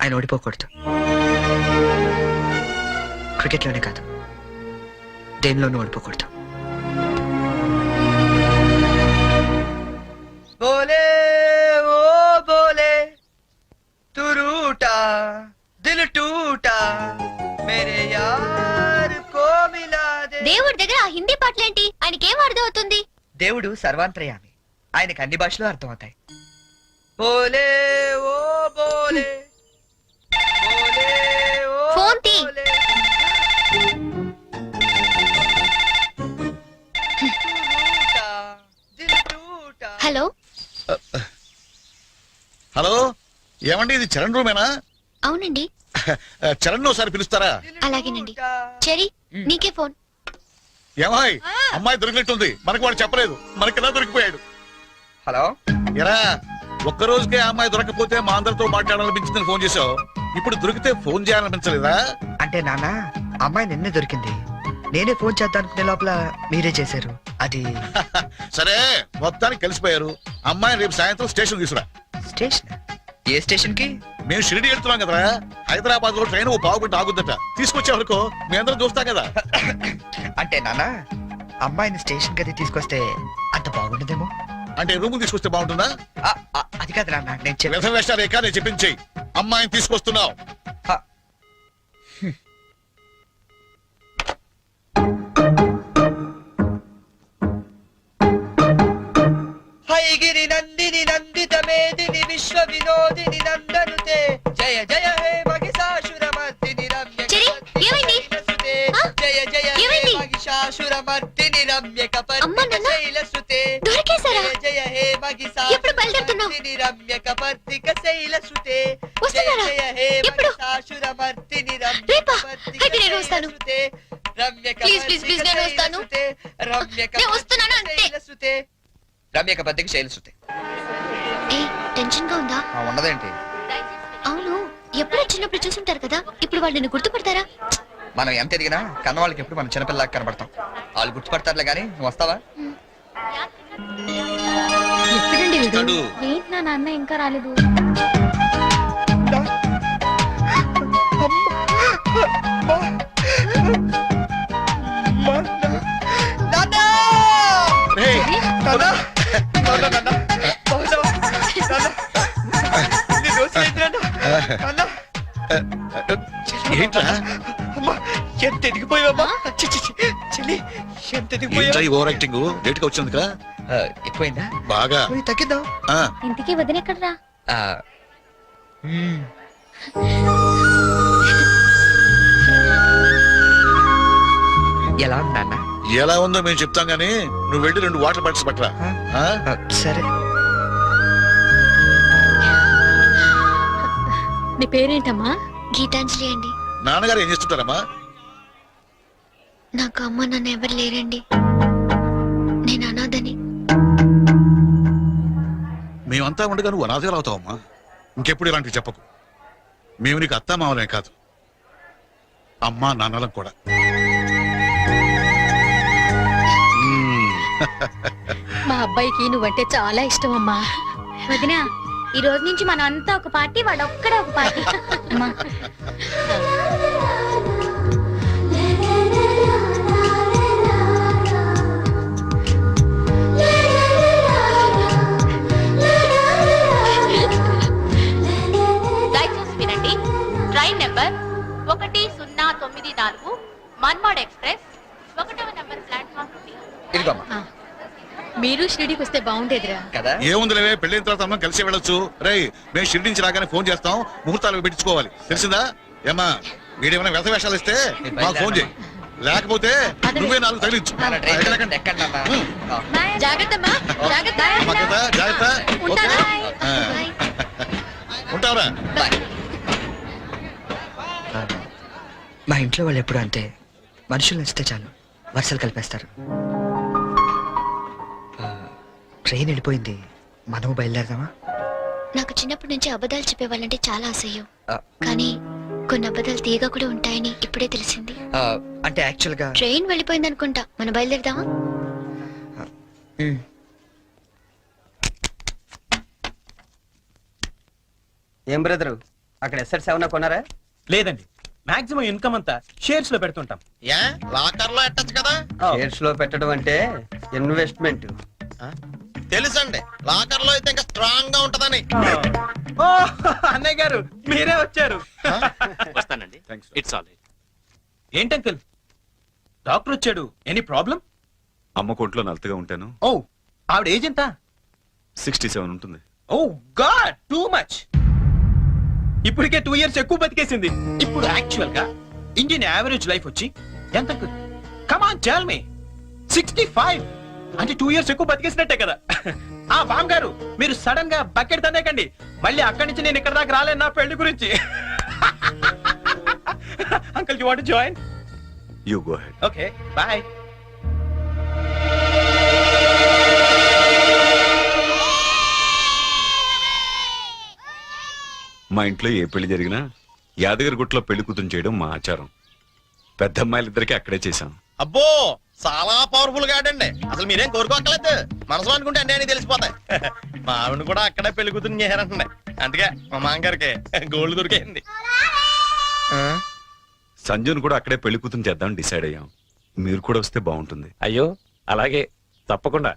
ఆయన ఓడిపోకూడదు. Cricket లోనే కాదు, దేనిలోనూ ఓడిపోకూడదు. బోలే ఓ బోలే తు రూటా దిల్ టూటా మేరే యార్ కో మిలా they. దేవుడి దగ్గర ఆ హిందీ పాటలేంటి? ఆయనకేం అర్థం అవుతుంది? దేవుడు సర్వాంతర్యామి, ఆయనకి అన్ని భాషలు అర్థమవుతాయి. బోలే ఓ బోలే బోలే ఓ ఫోన్ తీ. బోలే. హలో హలో, ఏమండి ఇది చరణ్ రూమేనా? అవునండి. చరణ్ ఒకసారి పిలుస్తారా? అలాగేనండి. చెరీ నీకే ఫోన్. ఏమాయ్, అమ్మాయి దొరికినట్టుంది. మనకు వాడు చెప్పలేదు, మనకెలా దొరికిపోయాడు? హలో, ఎరా, ఒక్క రోజుకే ఆ అమ్మాయి దొరకపోతే మా అందరితో మాట్లాడాలనిపించిందని ఫోన్ చేసావు. ఇప్పుడు దొరికితే ఫోన్ చేయాలనిపించలేదా? అంటే నాన్న, అమ్మాయి నిన్నే దొరికింది. నేనే ఫోన్ చేద్దాం అనుకునే లోపల మీరే చేశారు. అది సరే, మొత్తానికి కలిసిపోయారు. అమ్మాయిని రేపు సాయంత్రం స్టేషన్ తీసుకురా. స్టేషన్? ఏ స్టేషన్ కి? మేము షిరిడి వెళ్తున్నాం కదరా. హైదరాబాద్ లో ట్రైన్ ఓ పావు గంట ఆగుద్దట. తీసుకొచ్చే వరకు మీ అందరం చూస్తాం కదా. అంటే నాన్న, అమ్మాయిని స్టేషన్ కది తీసుకొస్తే అంత బాగుండదేమో. అంటే రూమ్ తీసుకొస్తే బాగుంటుందా? అది కాదు నాన్న, నేను వ్యర్థ వేషాలు రేఖ, నేను చెప్పించేయి. అమ్మాయిని తీసుకొస్తున్నావు. హైగిరి నందిని నందిత మేదిని విశ్వ వినోదిని నందనుతే జయ జయ హే మహిషాసురమర్దిని రమ్య చెరీ, ఏమైంది? జయ జయ హే ఏమైంది? మహిషాసురమర్దిని రమ్య అమ్మా, నాన్న, శైలసుతే దొరికేశారా? జయ జయ హే ఎప్పుడు బయలుదేరుతున్నావ్? మహిషాసురమర్దిని రమ్య కపర్తిక శైలసుతే వస్తున్నారా? జయ జయ హే ఎప్పుడు? మహిషాసురమర్దిని రమ్య రేపా? కపర్తిక అయితే నేను వస్తాను. శైలసుతే రమ్య ప్లీజ్, ప్లీజ్, ప్లీజ్, నేను వస్తాను. శైలసుతే రమ్య నేను వస్తున్నాను అంతే. శైలసుతే రమ్య కపర్తిక శైలసుతే. టెన్షన్ గా ఉందా? ఉన్నదేంటి? అవును, ఎప్పుడో చిన్నప్పుడు చూసుంటారు కదా, ఇప్పుడు వాళ్ళు నిన్ను గుర్తుపడతారా? మనం ఎంత ఎదిగినా కన్న వాళ్ళకి ఎప్పుడు మనం చిన్నపిల్లలాగా కనబడతాం. వాళ్ళు గుర్తుపడతారులే గానీ, నువ్వు వస్తావా? ఎప్పుడండి వస్తాడు. ఏంటి నా నాన్న ఇంకా రాలేదు? రేయ్, ఏంట్రా? ఎంత ఎదిగిపోయావమ్మా? చెల్లి, ఎంత ఏంట్రా ఈ ఓవర్ యాక్టింగ్? లేట్ గా వచ్చింది కదా. ఎక్కువైందా? బాగా తగ్గిద్దాం. ఆ, ఇంటికి వదినెక్కడరా? ఎలా ఉన్నా? ఎలా ఉందో మేము చెప్తాం గానీ నువ్వు వెళ్ళి 2 వాటర్ బాటిల్స్ పట్టరా. ఆ? సరే. నీ పేరేంటమ్మా? గీతాంజలి అండి. నాన్నగారు ఏం చేస్తుంటారమ్మా? నాకు అమ్మ నాన్న ఎవరు లేరండి, నేను అనాథని. మేమంతా ఉండగా నువ్వు అనాథగా అవుతావమ్మా. ఇంకెప్పుడు ఇలాంటివి చెప్పకు. మేము నీకు అత్తా మామలే కాదు, అమ్మా నాన్నలం కూడా. మా అబ్బాయికి నువ్వంటే చాలా ఇష్టం అమ్మా. వదినా, ఈ రోజు నుంచి మన అంతా ఒక పార్టీ, వాడు ఒక్కడే ఒక పార్టీ. అమ్మా, దయచేసి వినండి, ట్రైన్ మన్మోడ్ ఎక్స్ప్రెస్ 1వ నంబర్ ప్లాట్ఫామ్ నుండి. ఇదిగోమ్మా. మీరు షిరిడీకి వస్తే బాగుండేదిరా. కదా ఏముందిలేవే, పెళ్ళైన తర్వాత మనం కలిసి వెళ్ళొచ్చు. రేయ్, మేము షిరిడి నుంచి రాగానే ఫోన్ చేస్తాం, ముహూర్తాలు పెట్టించుకోవాలి, తెలిసిందా? ఏమ్మా, వీడేమైనా వ్యర్థ వేషాలు ఇస్తే మాకు ఫోన్ చేయి, లేకపోతే నువ్వే 4 తగిలించు. మన ట్రైన్ ఎక్కండి నాన్న. జాగ్రత్తమ్మా, జాగ్రత్త. జాగ్రత్త, జాగ్రత్త. ఓకే? ఉంటానా? ఆ. ఉంటావురా? బాయ్. మా ఇంట్లో వాళ్ళు ఎప్పుడు అంతే, మనుషులు నచ్చితే చాలు వరుసలు కలిపేస్తారు. ట్రైన్ వెళ్ళిపోయింది, మనం బయలుదేరదామా? నాకు చిన్నప్పటి నుంచి అబద్ధాలు చెప్పేవాళ్ళంటే చాలా అసహ్యం. ఆ, కానీ కొన్ని అబద్ధాలు తీయగా కూడా ఉంటాయని ఇప్పుడే తెలిసింది. అంటే యాక్చువల్ గా ట్రైన్ వెళ్ళిపోయింది అనుకుంటా, మనం బయలుదేరదామా? ఏం బ్రదరు, అక్కడ ఎస్ఎట్ 7 కొన్నారా? లేదండి, మాక్సిమం ఇన్కమ్ అంతా షేర్స్ లో పెడుతుంటాం. లాకర్ లో ఎట్టచ్చు కదా. షేర్స్ లో పెట్టడం అంటే ఇన్వెస్ట్మెంట్. తెలుసండి, లాకర్ లో అయితే ఇంకా స్ట్రాంగ్ గా ఉంటదని. ఓ అన్నయ్య గారు, మీరే వచ్చారు. వస్తానండి. It's all right. ఏంటంకుల్, డాక్టర్ వచ్చాడు, ఎనీ ప్రాబ్లం? అమ్మ కొట్లో నలతగా ఉంటాను. ఓ, ఆవిడ ఏజ్ ఎంత? 67 ఉంటుంది. ఓ గాడ్, టూ మచ్. ఇప్పటికే 2 years ఎక్కువ బతికేసింది. ఇప్పుడు యాక్చువల్ గా ఇండియన్ యావరేజ్ లైఫ్ వచ్చి ఎంత? Come on tell me. 65 అంటే 2 years ఎక్కువ బతికేసినట్టే కదా. ఆ బామ్ గారు, మీరు సడన్ గా బకెట్ తనేకండి, మళ్ళీ అక్కడి నుంచి నేను ఇక్కడ దాకా రాలేను నా పెళ్లి గురించి. Uncle, you want to join? You go head. Okay, bye. మా ఇంట్లో ఏ పెళ్లి జరిగినా యాదగిరి గుట్లో పెళ్లి కూతురు చేయడం మా ఆచారం. పెద్ద అమ్మాయిలిద్దరికి అక్కడే చేశాం. అబ్బో, చాలా పవర్ఫుల్ గా ఆడండి. అసలు మీరేం కోరుకోక్కర్లేదు, మనసులో అనుకుంటే అన్నీ అని తెలిసిపోతాయి. మా ఆవిడ కూడా అక్కడే పెళ్లి కూతురు చేశారంటుండే, అందుకే మా మామగారికి గోల్డ్ దొరికింది. సంజును కూడా అక్కడే పెళ్లి కూతురు చేద్దాం డిసైడ్ అయ్యాం. మీరు కూడా వస్తే బాగుంటుంది. అయ్యో, అలాగే, తప్పకుండా.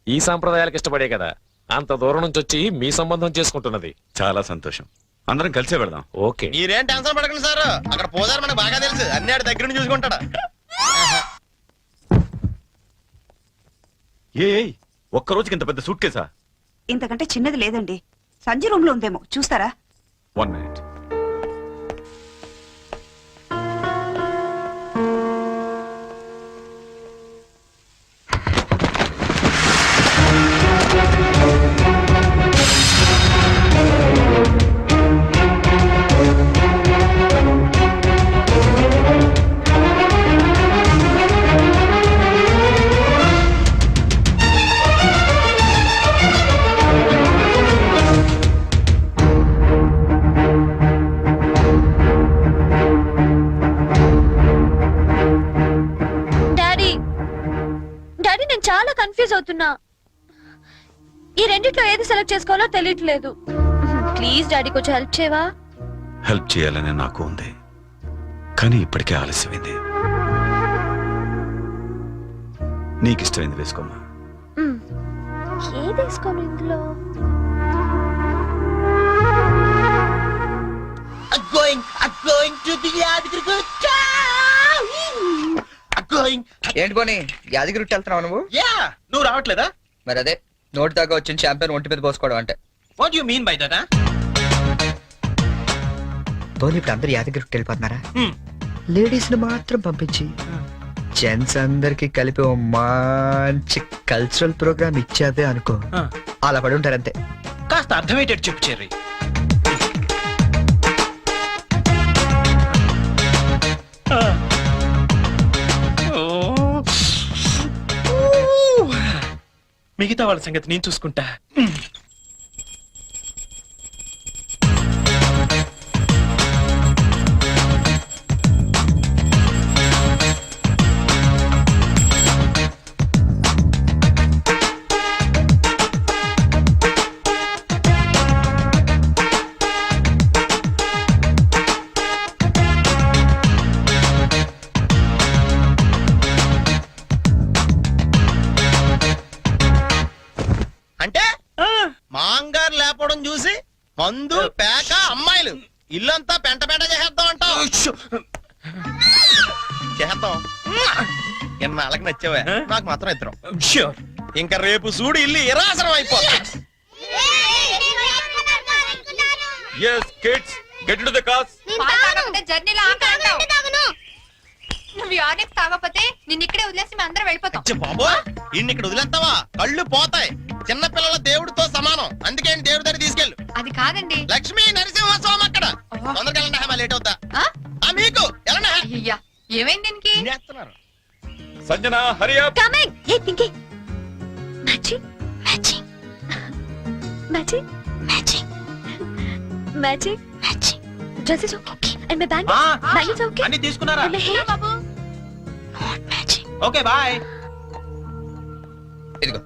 ఈ సాంప్రదాయాలకు ఇష్టపడే కదా అంత దూరం నుంచి వచ్చి మీ సంబంధం చేసుకుంటున్నది. చాలా సంతోషం, అందరం కలిసే వెళదాం. ఓకే. మీరేం టెన్షన్ పడకండి సార్, అక్కడ పోదారు మనకు బాగా తెలుసు, అన్ని ఆడి దగ్గర నుంచి చూసుకుంటాడు. ఒక్క రోజుకి ఇంత పెద్ద సూట్ కేసా? ఇంతకంటే చిన్నది లేదండి, సంజయ్ రూమ్ లో ఉందేమో, చూస్తారా? 1 minute. డాడీ, నేను చాలా కన్ఫ్యూజ్ అవుతున్నా. ఈ రెండిట్లో ఏది సెలెక్ట్ చేసుకోవాలో తెలియట్లేదు. ప్లీజ్ డాడీ, కొంచెం హెల్ప్ చేయవా? హెల్ప్ చేయాలనే నాకు ఉంది, కానీ ఇప్పటికే ఆలస్యమైంది. నీకు ఇష్టమైంది వేసుకోమ్మా. ఏది వేసుకోను ఇందులో? ఏంటి పోనీ యాదగిరి వెళ్తున్నావు నువ్వు? యా, నువ్వు రావట్లేదా? మరి అదే నోటి దాకా వచ్చిన చాంపియన్ ఒంటి మీద పోసుకోవడం అంటే. What you mean by that? పోనీ ఇప్పుడు అందరు యాదగిరికి వెళ్ళిపోతున్నారా? లేడీస్ ని మాత్రం పంపించి జెంట్స్ అందరికి కలిపి ఓ మంచి కల్చరల్ ప్రోగ్రామ్ ఇచ్చావే అనుకో, అలా పడి ఉంటారంతే. కాస్త అర్థమయ్యేటట్టు చెప్పు చెర్రీ. మిగతా వాళ్ళ సంగతి నేను చూసుకుంటా. అంటే మాంగారు లేపడం చూసి మందు పేక అమ్మాయిలు ఇల్లంతా పెంట పెంట చేసేద్దాం అంటావు? చేద్దాం ఎన్నాళ్ళకి నచ్చావా నాకు మాత్రం ఇద్దరం ష్యూర్ ఇంకా రేపు చూడు ఇల్లు ఇరాసనం అయిపోతా Yes, kids, get into the cars. జర్నీలో నువ్వు ఆర్డెక్స్ తాగకపోతే నిన్ను ఇక్కడే వదిలేసి మేము అందరం వెళ్ళిపోతాం. బాబో ఇన్ని ఇక్కడ వదిలేస్తావా కళ్ళు పోతాయి చిన్న పిల్లల దేవుడితో సమానం అందుకే దేవుడి దగ్గర తీసుకెళ్ళు అది కాదండి. లక్ష్మీ నరసింహస్వామి అక్కడ తొందరగా వెళ్ళండి లేట్ అవుతా మీకు వెళ్ళండి అయ్యా ఏమైంది దీనికి? తినేస్తున్నారు. Sanjana, hurry up. కమింగ్ ఏ Pinky matching matching matching matching matching matching dress is okay and my bangles bangles okay అన్ని తీసుకున్నారా అండ్ మై హెయిర్ బాబు నాట్ మ్యాచింగ్ ఓకే బాయ్ ఇదిగో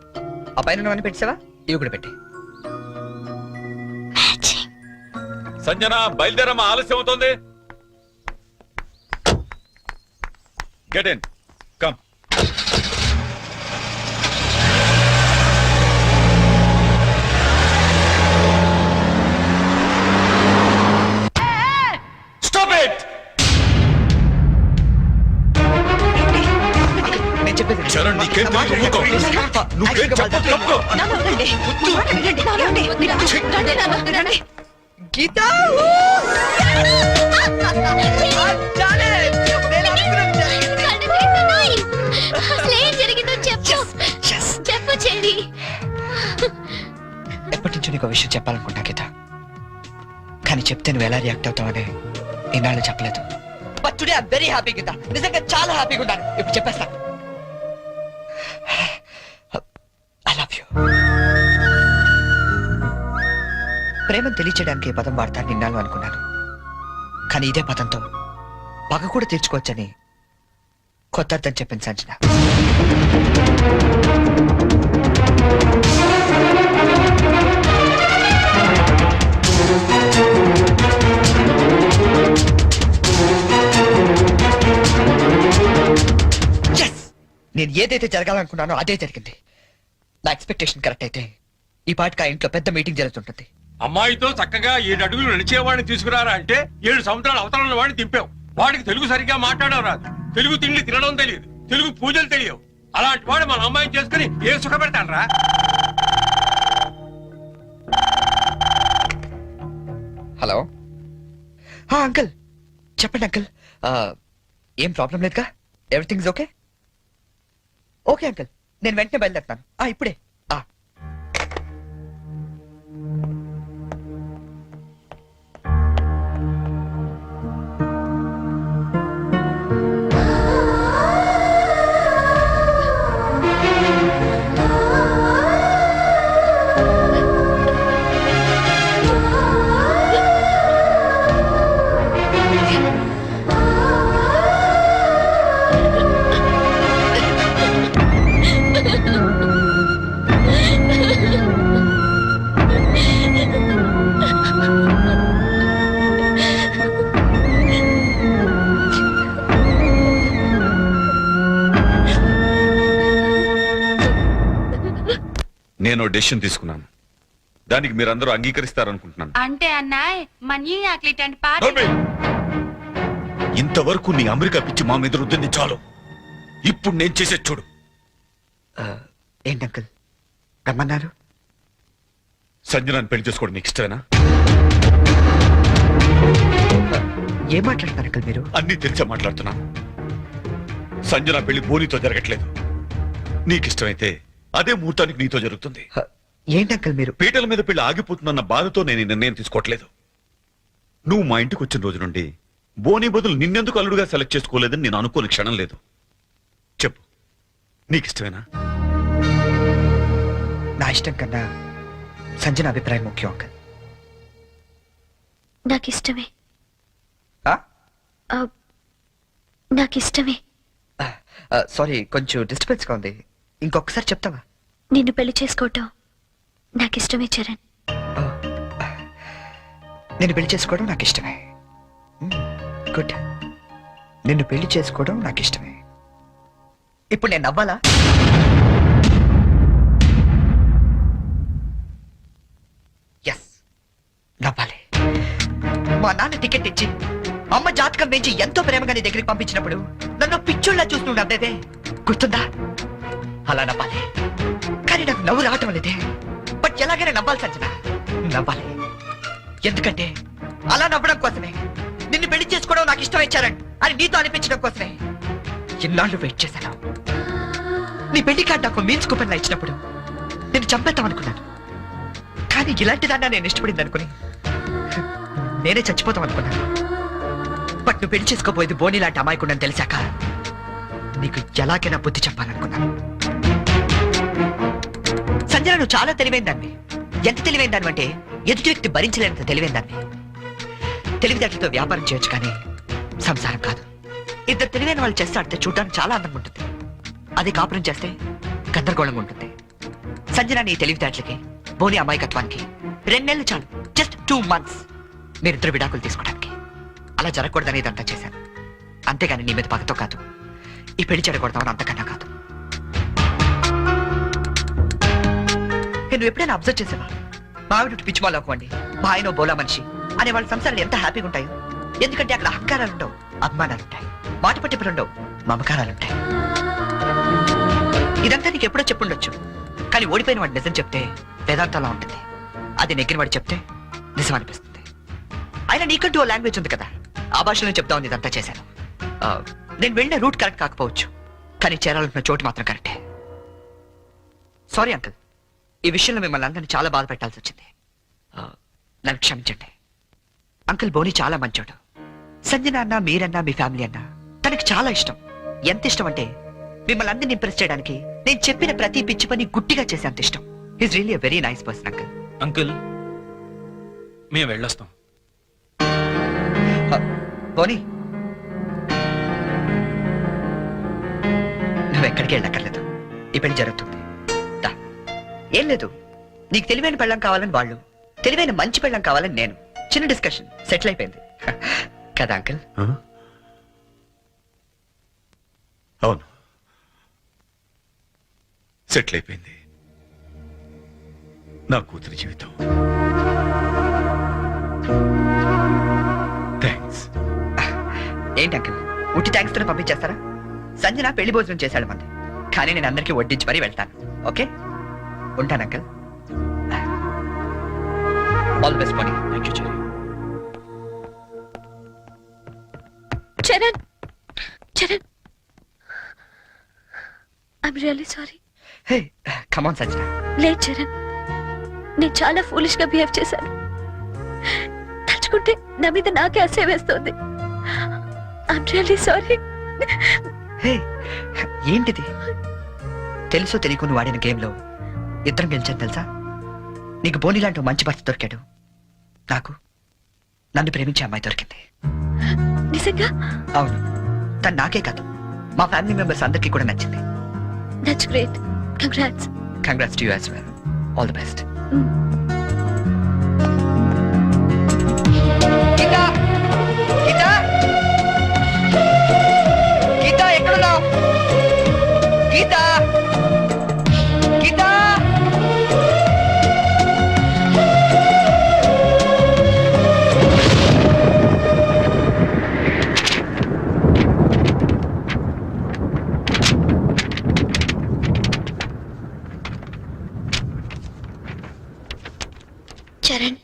ఆ పైన పెట్టావా ఇవి కూడా పెట్టి మ్యాచింగ్ సంజన బయలుదేరమ్మా ఆలస్యం అవుతోంది. Get in come. Stop it. నేను చెప్పేది చరణ్, నీకేం తెలియదు, ఊరుకో. నువ్వేం చెప్పొద్దు, తప్పుకో. గీత అసలేం జరిగిందో చెప్పు చెప్పు చెల్లి. ఎప్పటి నుంచో నీకు విషయం చెప్పాలనుకుంటా గీత కానీ చెప్తే నువ్వు ఎలా రియాక్ట్ అవుతావని ఈనాళ్ళు చెప్పలేదు but today I very happy Geetha నిజంగా చాలా హ్యాపీగా ఉన్నాను ఇప్పుడు చెప్పేస్తా ఐ లవ్ యూ ప్రేమను తెలియచేయడానికి ఈ పదం వాడతాను నిన్నాళ్ళు అనుకున్నాను కానీ ఇదే పదంతో పగ కూడా తీర్చుకోవచ్చని కొత్త అర్థం చెప్పింది సంజన నేను ఏదైతే జరగాలనుకున్నానో అదే జరిగింది నా ఎక్స్పెక్టేషన్ కరెక్ట్ అయితే ఈ పాటికి ఆ ఇంట్లో పెద్ద మీటింగ్ జరుగుతుంటుంది అమ్మాయితో చక్కగా 7 అడుగులు నడిచేవాడిని తీసుకురారా అంటే 7 సంవత్సరాల అవతల వాడిని దింపావు. వాడికి తెలుగు సరిగ్గా మాట్లాడడం రాదు, తెలుగు తిండి తినడం తెలియదు, తెలుగు పూజలు తెలియవు. అలాంటి వాడు మన అమ్మాయిని చేసుకుని ఏం సుఖపెడతానరా? హలో అంకుల్ చెప్పండి అంకుల్ ఏం ప్రాబ్లం లేదుగా ఎవ్రీథింగ్ ఓకే ఓకే అంకుల్ నేను వెంటనే బయలుదేరుతాను ఇప్పుడే నేను డెసిషన్ తీసుకున్నాను, దానికి మీరందరూ అంగీకరిస్తారనుకుంటున్నాను. అంటే అన్నాయ్ మనీ ఆక్లిట్ అంటే పాట నోర్మి! ఇంతవరకు నీ అమెరికా పిచ్చి మా మీద రుద్దింది చాలు. ఇప్పుడు నేను చేసే చూడు. ఏంటి అంకుల్ రమ్మన్నారు సంజనాన్ని పెళ్లి చేసుకోవడం నీకు ఇష్టమేనా? ఏం మాట్లాడుతున్నారు అంకుల్ మీరు అన్నీ తెలిసే మాట్లాడుతున్నాను. సంజన పెళ్లి బోనితో జరగట్లేదు. నీకు ఇష్టమైతే అదే ముహూర్తానికి నీతో జరుగుతుంది. ఏంటి అంకుల్ మీరు పీటల మీద పెళ్లి ఆగిపోతుందన్న బాధతో నేను ఈ నిర్ణయం తీసుకోవట్లేదు. నువ్వు మా ఇంటికి వచ్చిన రోజు నుండి బోని బదులు నిన్నెందుకు అల్లుడుగా సెలెక్ట్ చేసుకోలేదని నేను అనుకోని క్షణం లేదు. చెప్పు, నీకు ఇష్టమేనా? నా ఇష్టం కన్నా సంజన అభిప్రాయం ముఖ్యం అంకుల్. నాకు ఇష్టమే నాకు ఇష్టమే. సారీ కొంచెం డిస్టర్బెన్స్ గా ఉంది, ఇంకొకసారి చెప్తావా? నిన్ను పెళ్లి చేసుకోవటం నాకు ఇష్టమే చరణ్. నిన్ను పెళ్లి చేసుకోవడం నాకు ఇష్టమే. గుడ్, నిన్ను పెళ్లి చేసుకోవడం నాకు ఇష్టమే. ఇప్పుడు నేను నవ్వాలా? ఎస్, నవ్వాలి. మా నాన్న టికెట్ ఇచ్చి అమ్మ జాతకం పెంచి ఎంతో ప్రేమగా నీ దగ్గరికి పంపించినప్పుడు నన్ను పిచ్చోళ్ళ చూస్తూ నవ్వేదే గుర్తుందా? అలా నవ్వాలి, కానీ నాకు నవ్వు రావటం లేదే. బట్ ఎలాగైనా నవ్వాలి సంజన, నవ్వాలి. ఎందుకంటే అలా నవ్వడం కోసమే, నిన్ను పెళ్లి చేసుకోవడం నాకు ఇష్టం ఇచ్చారని అని నీతో అనిపించడం కోసమే ఎన్నాళ్ళు వెయిట్ చేశాను. నీ పెళ్లి కార్డు నాకు మీన్స్ కూపన్ లా ఇచ్చినప్పుడు నేను చంపేద్దాం అనుకున్నాను. కానీ ఇలాంటి దాన్ని నేను ఇష్టపడింది అనుకుని నేనే చచ్చిపోతాం అనుకున్నాను. బట్ నువ్వు పెళ్లి చేసుకోబోయేది బోని లాంటి అమాయకుండని తెలిసాక నీకు ఎలాగైనా బుద్ధి చెప్పాలనుకున్నాను. సంజన, నువ్వు చాలా తెలివైన దాన్ని. ఎంత తెలివైన దాన్ని అంటే ఎదుటి వ్యక్తి భరించలేనంత తెలివైన దాన్ని. తెలివితేటలతో వ్యాపారం చేయొచ్చు కానీ సంసారం కాదు. ఇద్దరు తెలివైన వాళ్ళు చేస్తే ఆడితే చూడడానికి చాలా అందంగా ఉంటుంది. అది కాపురం చేస్తే గందరగోళంగా ఉంటుంది. సంజన, నీ తెలివితేటలకి బోని అమాయకత్వానికి 2 నెలలు చాలు, జస్ట్ 2 months మీరిద్దరు విడాకులు తీసుకోవడానికి. అలా జరగకూడదని ఇదంతా చేశాను. అంతేగాని నీ మీద పగతో కాదు, ఈ పెళ్లి చెడకూడదామని అంతకన్నా కాదు. నువ్వు ఎప్పుడైనా అబ్జర్వ్ చేసావా? మా ఆవిడ పిచ్చి వాళ్ళు అవ్వండి, మా ఆయన బోలా మనిషి అనే వాళ్ళ సంసారాలు ఎంత హ్యాపీగా ఉంటాయో. ఎందుకంటే అక్కడ అహంకారాలు ఉండవు, అభిమానాలు ఉంటాయి, మాట పట్టింపులు ఉండవు, మమకారాలు ఉంటాయి. ఇదంతా నీకు ఎప్పుడో చెప్పుండొచ్చు, కానీ ఓడిపోయిన వాడు నిజం చెప్తే వేదాంతంలా ఉంటుంది. అది నెగ్గిన వాడు చెప్తే నిజం అనిపిస్తుంది. అయినా నీకంటూ ఓ లాంగ్వేజ్ ఉంది కదా, ఆ భాషలో చెప్తామని ఇదంతా చేశాను. నేను వెళ్ళిన రూట్ కరెక్ట్ కాకపోవచ్చు, కానీ చేరాలనుకున్న చోటు మాత్రం కరెక్టే. సారీ అంకుల్, ఈ విషయంలో మిమ్మల్ని అందరినీ చాలా బాధ పెట్టాల్సి వచ్చింది. నన్ను క్షమించండి. అంకుల్ బోని చాలా మంచోడు. సంజన అన్న, మీరన్నా, మీ ఫ్యామిలీ అన్నా తనకి చాలా ఇష్టం. ఎంత ఇష్టం అంటే మిమ్మల్ని అందరినీ ఇంప్రెస్ చేయడానికి నేను చెప్పిన ప్రతి పిచ్చి పని గుట్టిగా చేసేంత ఇష్టం. Is really a very nice person uncle. Uncle, మేము వెళ్ళొస్తాం. బోని, నువ్వు ఎక్కడికి వెళ్ళక్కర్లేదు, ఈ పెళ్లి జరుగుతుంది. ఏం లేదు, నీకు తెలివైన పెళ్ళం కావాలని వాళ్ళు, తెలివైన మంచి పెళ్ళం కావాలని నేను. చిన్న డిస్కషన్ సెటిల్ అయిపోయింది కదా అంకుల్? అవును, సెటిల్ అయిపోయింది నా కూతురి జీవితం. థ్యాంక్స్. ఏంటి అంకుల్, ఉట్టి థ్యాంక్స్ తో పంపించేస్తారా? సంజన పెళ్లి భోజనం చేశాడు మంది, కానీ నేను అందరికీ వడ్డించి మరీ వెళ్తాను. ఓకే, ఉంటాను uncle. All best money. Thank you cherry. Charan, Charan, I'm really sorry. Hey, come on Sanjana. లేదు చరణ్, నేను చాలా ఫూలిష్ గా బిహేవ్ చేశాను. తలుచుకుంటే నా మీద నాకే అసహ్యం వేస్తుంది. I'm really sorry. హే, ఏంటిది? తెలుసో తెలియకుని వాడిన గేమ్ లో ఇద్దరం గెలిచాను తెలుసా? నీకు బోని లాంటి మంచి భర్త దొరికాడు, నాకు నన్ను ప్రేమించే అమ్మాయి దొరికింది. నిజంగా? అవును, తను నాకే కాదు మా ఫ్యామిలీ మెంబర్స్ అందరికీ కూడా నచ్చింది. That's great. Congrats. Congrats to you as well. All the best. Geeta, Geeta, Geeta ఎక్కడున్నావు? గీతా, గీతా. చరణ్,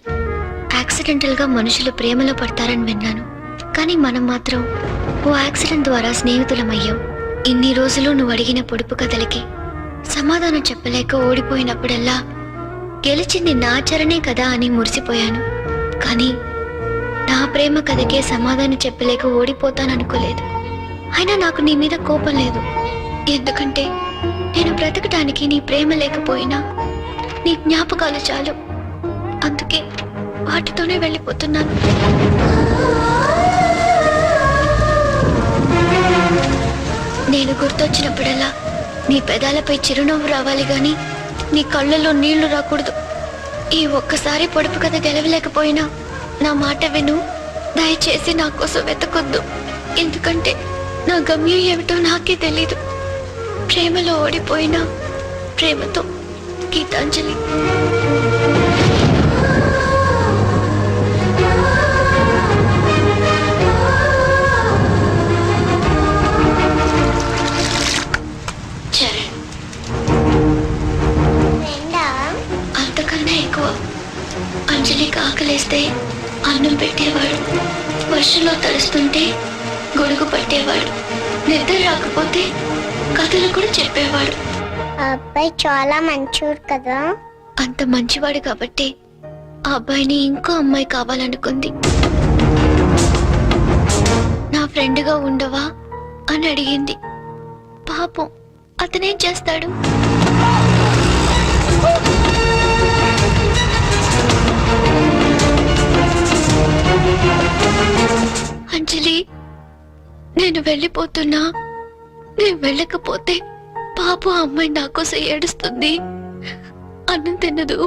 యాక్సిడెంటల్ గా మనుషులు ప్రేమలో పడతారని విన్నాను, కానీ మనం మాత్రం ఓ యాక్సిడెంట్ ద్వారా స్నేహితులమయ్యాం. ఇన్ని రోజులు నువ్వు అడిగిన పొడుపు కథలకి సమాధానం చెప్పలేక ఓడిపోయినప్పుడల్లా గెలిచింది నా చరణే కదా అని మురిసిపోయాను. కానీ నా ప్రేమ కథకే సమాధానం చెప్పలేక ఓడిపోతాననుకోలేదు. అయినా నాకు నీ మీద కోపం లేదు, ఎందుకంటే నేను బ్రతకటానికి నీ ప్రేమ లేకపోయినా నీ జ్ఞాపకాలు చాలు. అందుకే వాటితోనే వెళ్ళిపోతున్నాను. నేను గుర్తొచ్చినప్పుడల్లా నీ పెదాలపై చిరునవ్వు రావాలి గాని నీ కళ్ళల్లో నీళ్లు రాకూడదు. ఈ ఒక్కసారి పొడుపు కథ గెలవలేకపోయినా నా మాట విను. దయచేసి నా కోసం వెతకొద్దు, ఎందుకంటే నా గమ్యం ఏమిటో నాకే తెలీదు. ప్రేమలో ఓడిపోయినా ప్రేమతో. గీతాంజలి. పెట్టేవాడు. వర్షంలో తడుస్తుంటే గొడుగు పట్టేవాడు. నిద్ర రాకపోతే కథలు కూడా చెప్పేవాడు. ఆ అబ్బాయి చాలా మంచోడు కదా. అంత మంచివాడు కాబట్టి ఆ అబ్బాయిని ఇంకో అమ్మాయి కావాలనుకుంది. నా ఫ్రెండ్గా ఉండవా అని అడిగింది. పాపం అతనేం చేస్తాడు? అంజలి, నేను వెళ్ళిపోతున్నా. నేను వెళ్ళకపోతే పాప అమ్మాయి నా కోసం ఏడుస్తుంది. అన్నం తినదు.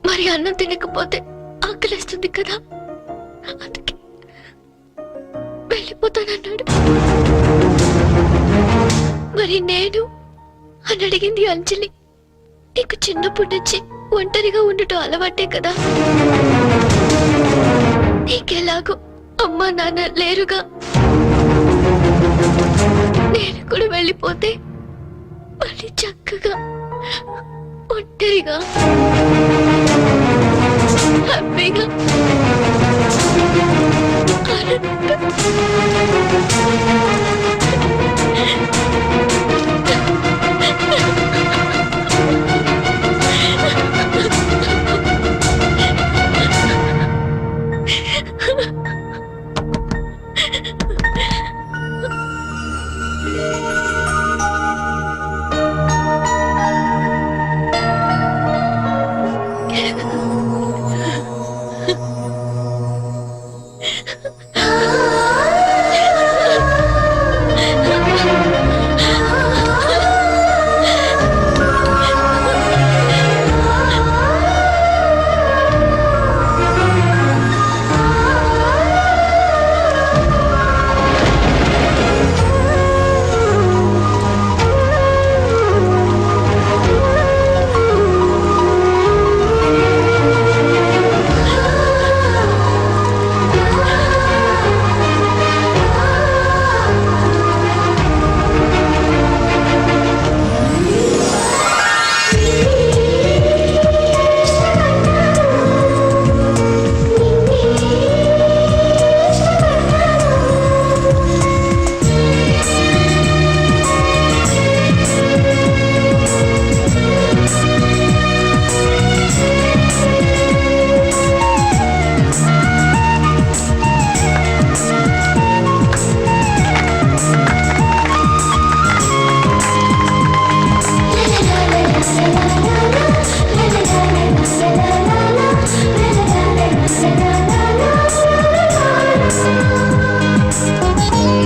మరి అన్నం తినకపోతే ఆకలిస్తుంది కదా, అందుకే వెళ్ళిపోతానన్నాడు. మరి నేను అని అడిగింది అంజలి. నీకు చిన్నప్పటి నుంచి ఒంటరిగా ఉండటం అలవాటే కదా. నీకెలాగో అమ్మా నాన్న లేరుగా. నేను కూడా వెళ్ళిపోతే మళ్ళీ చక్కగా ఒంటరిగా హ్యాపీగా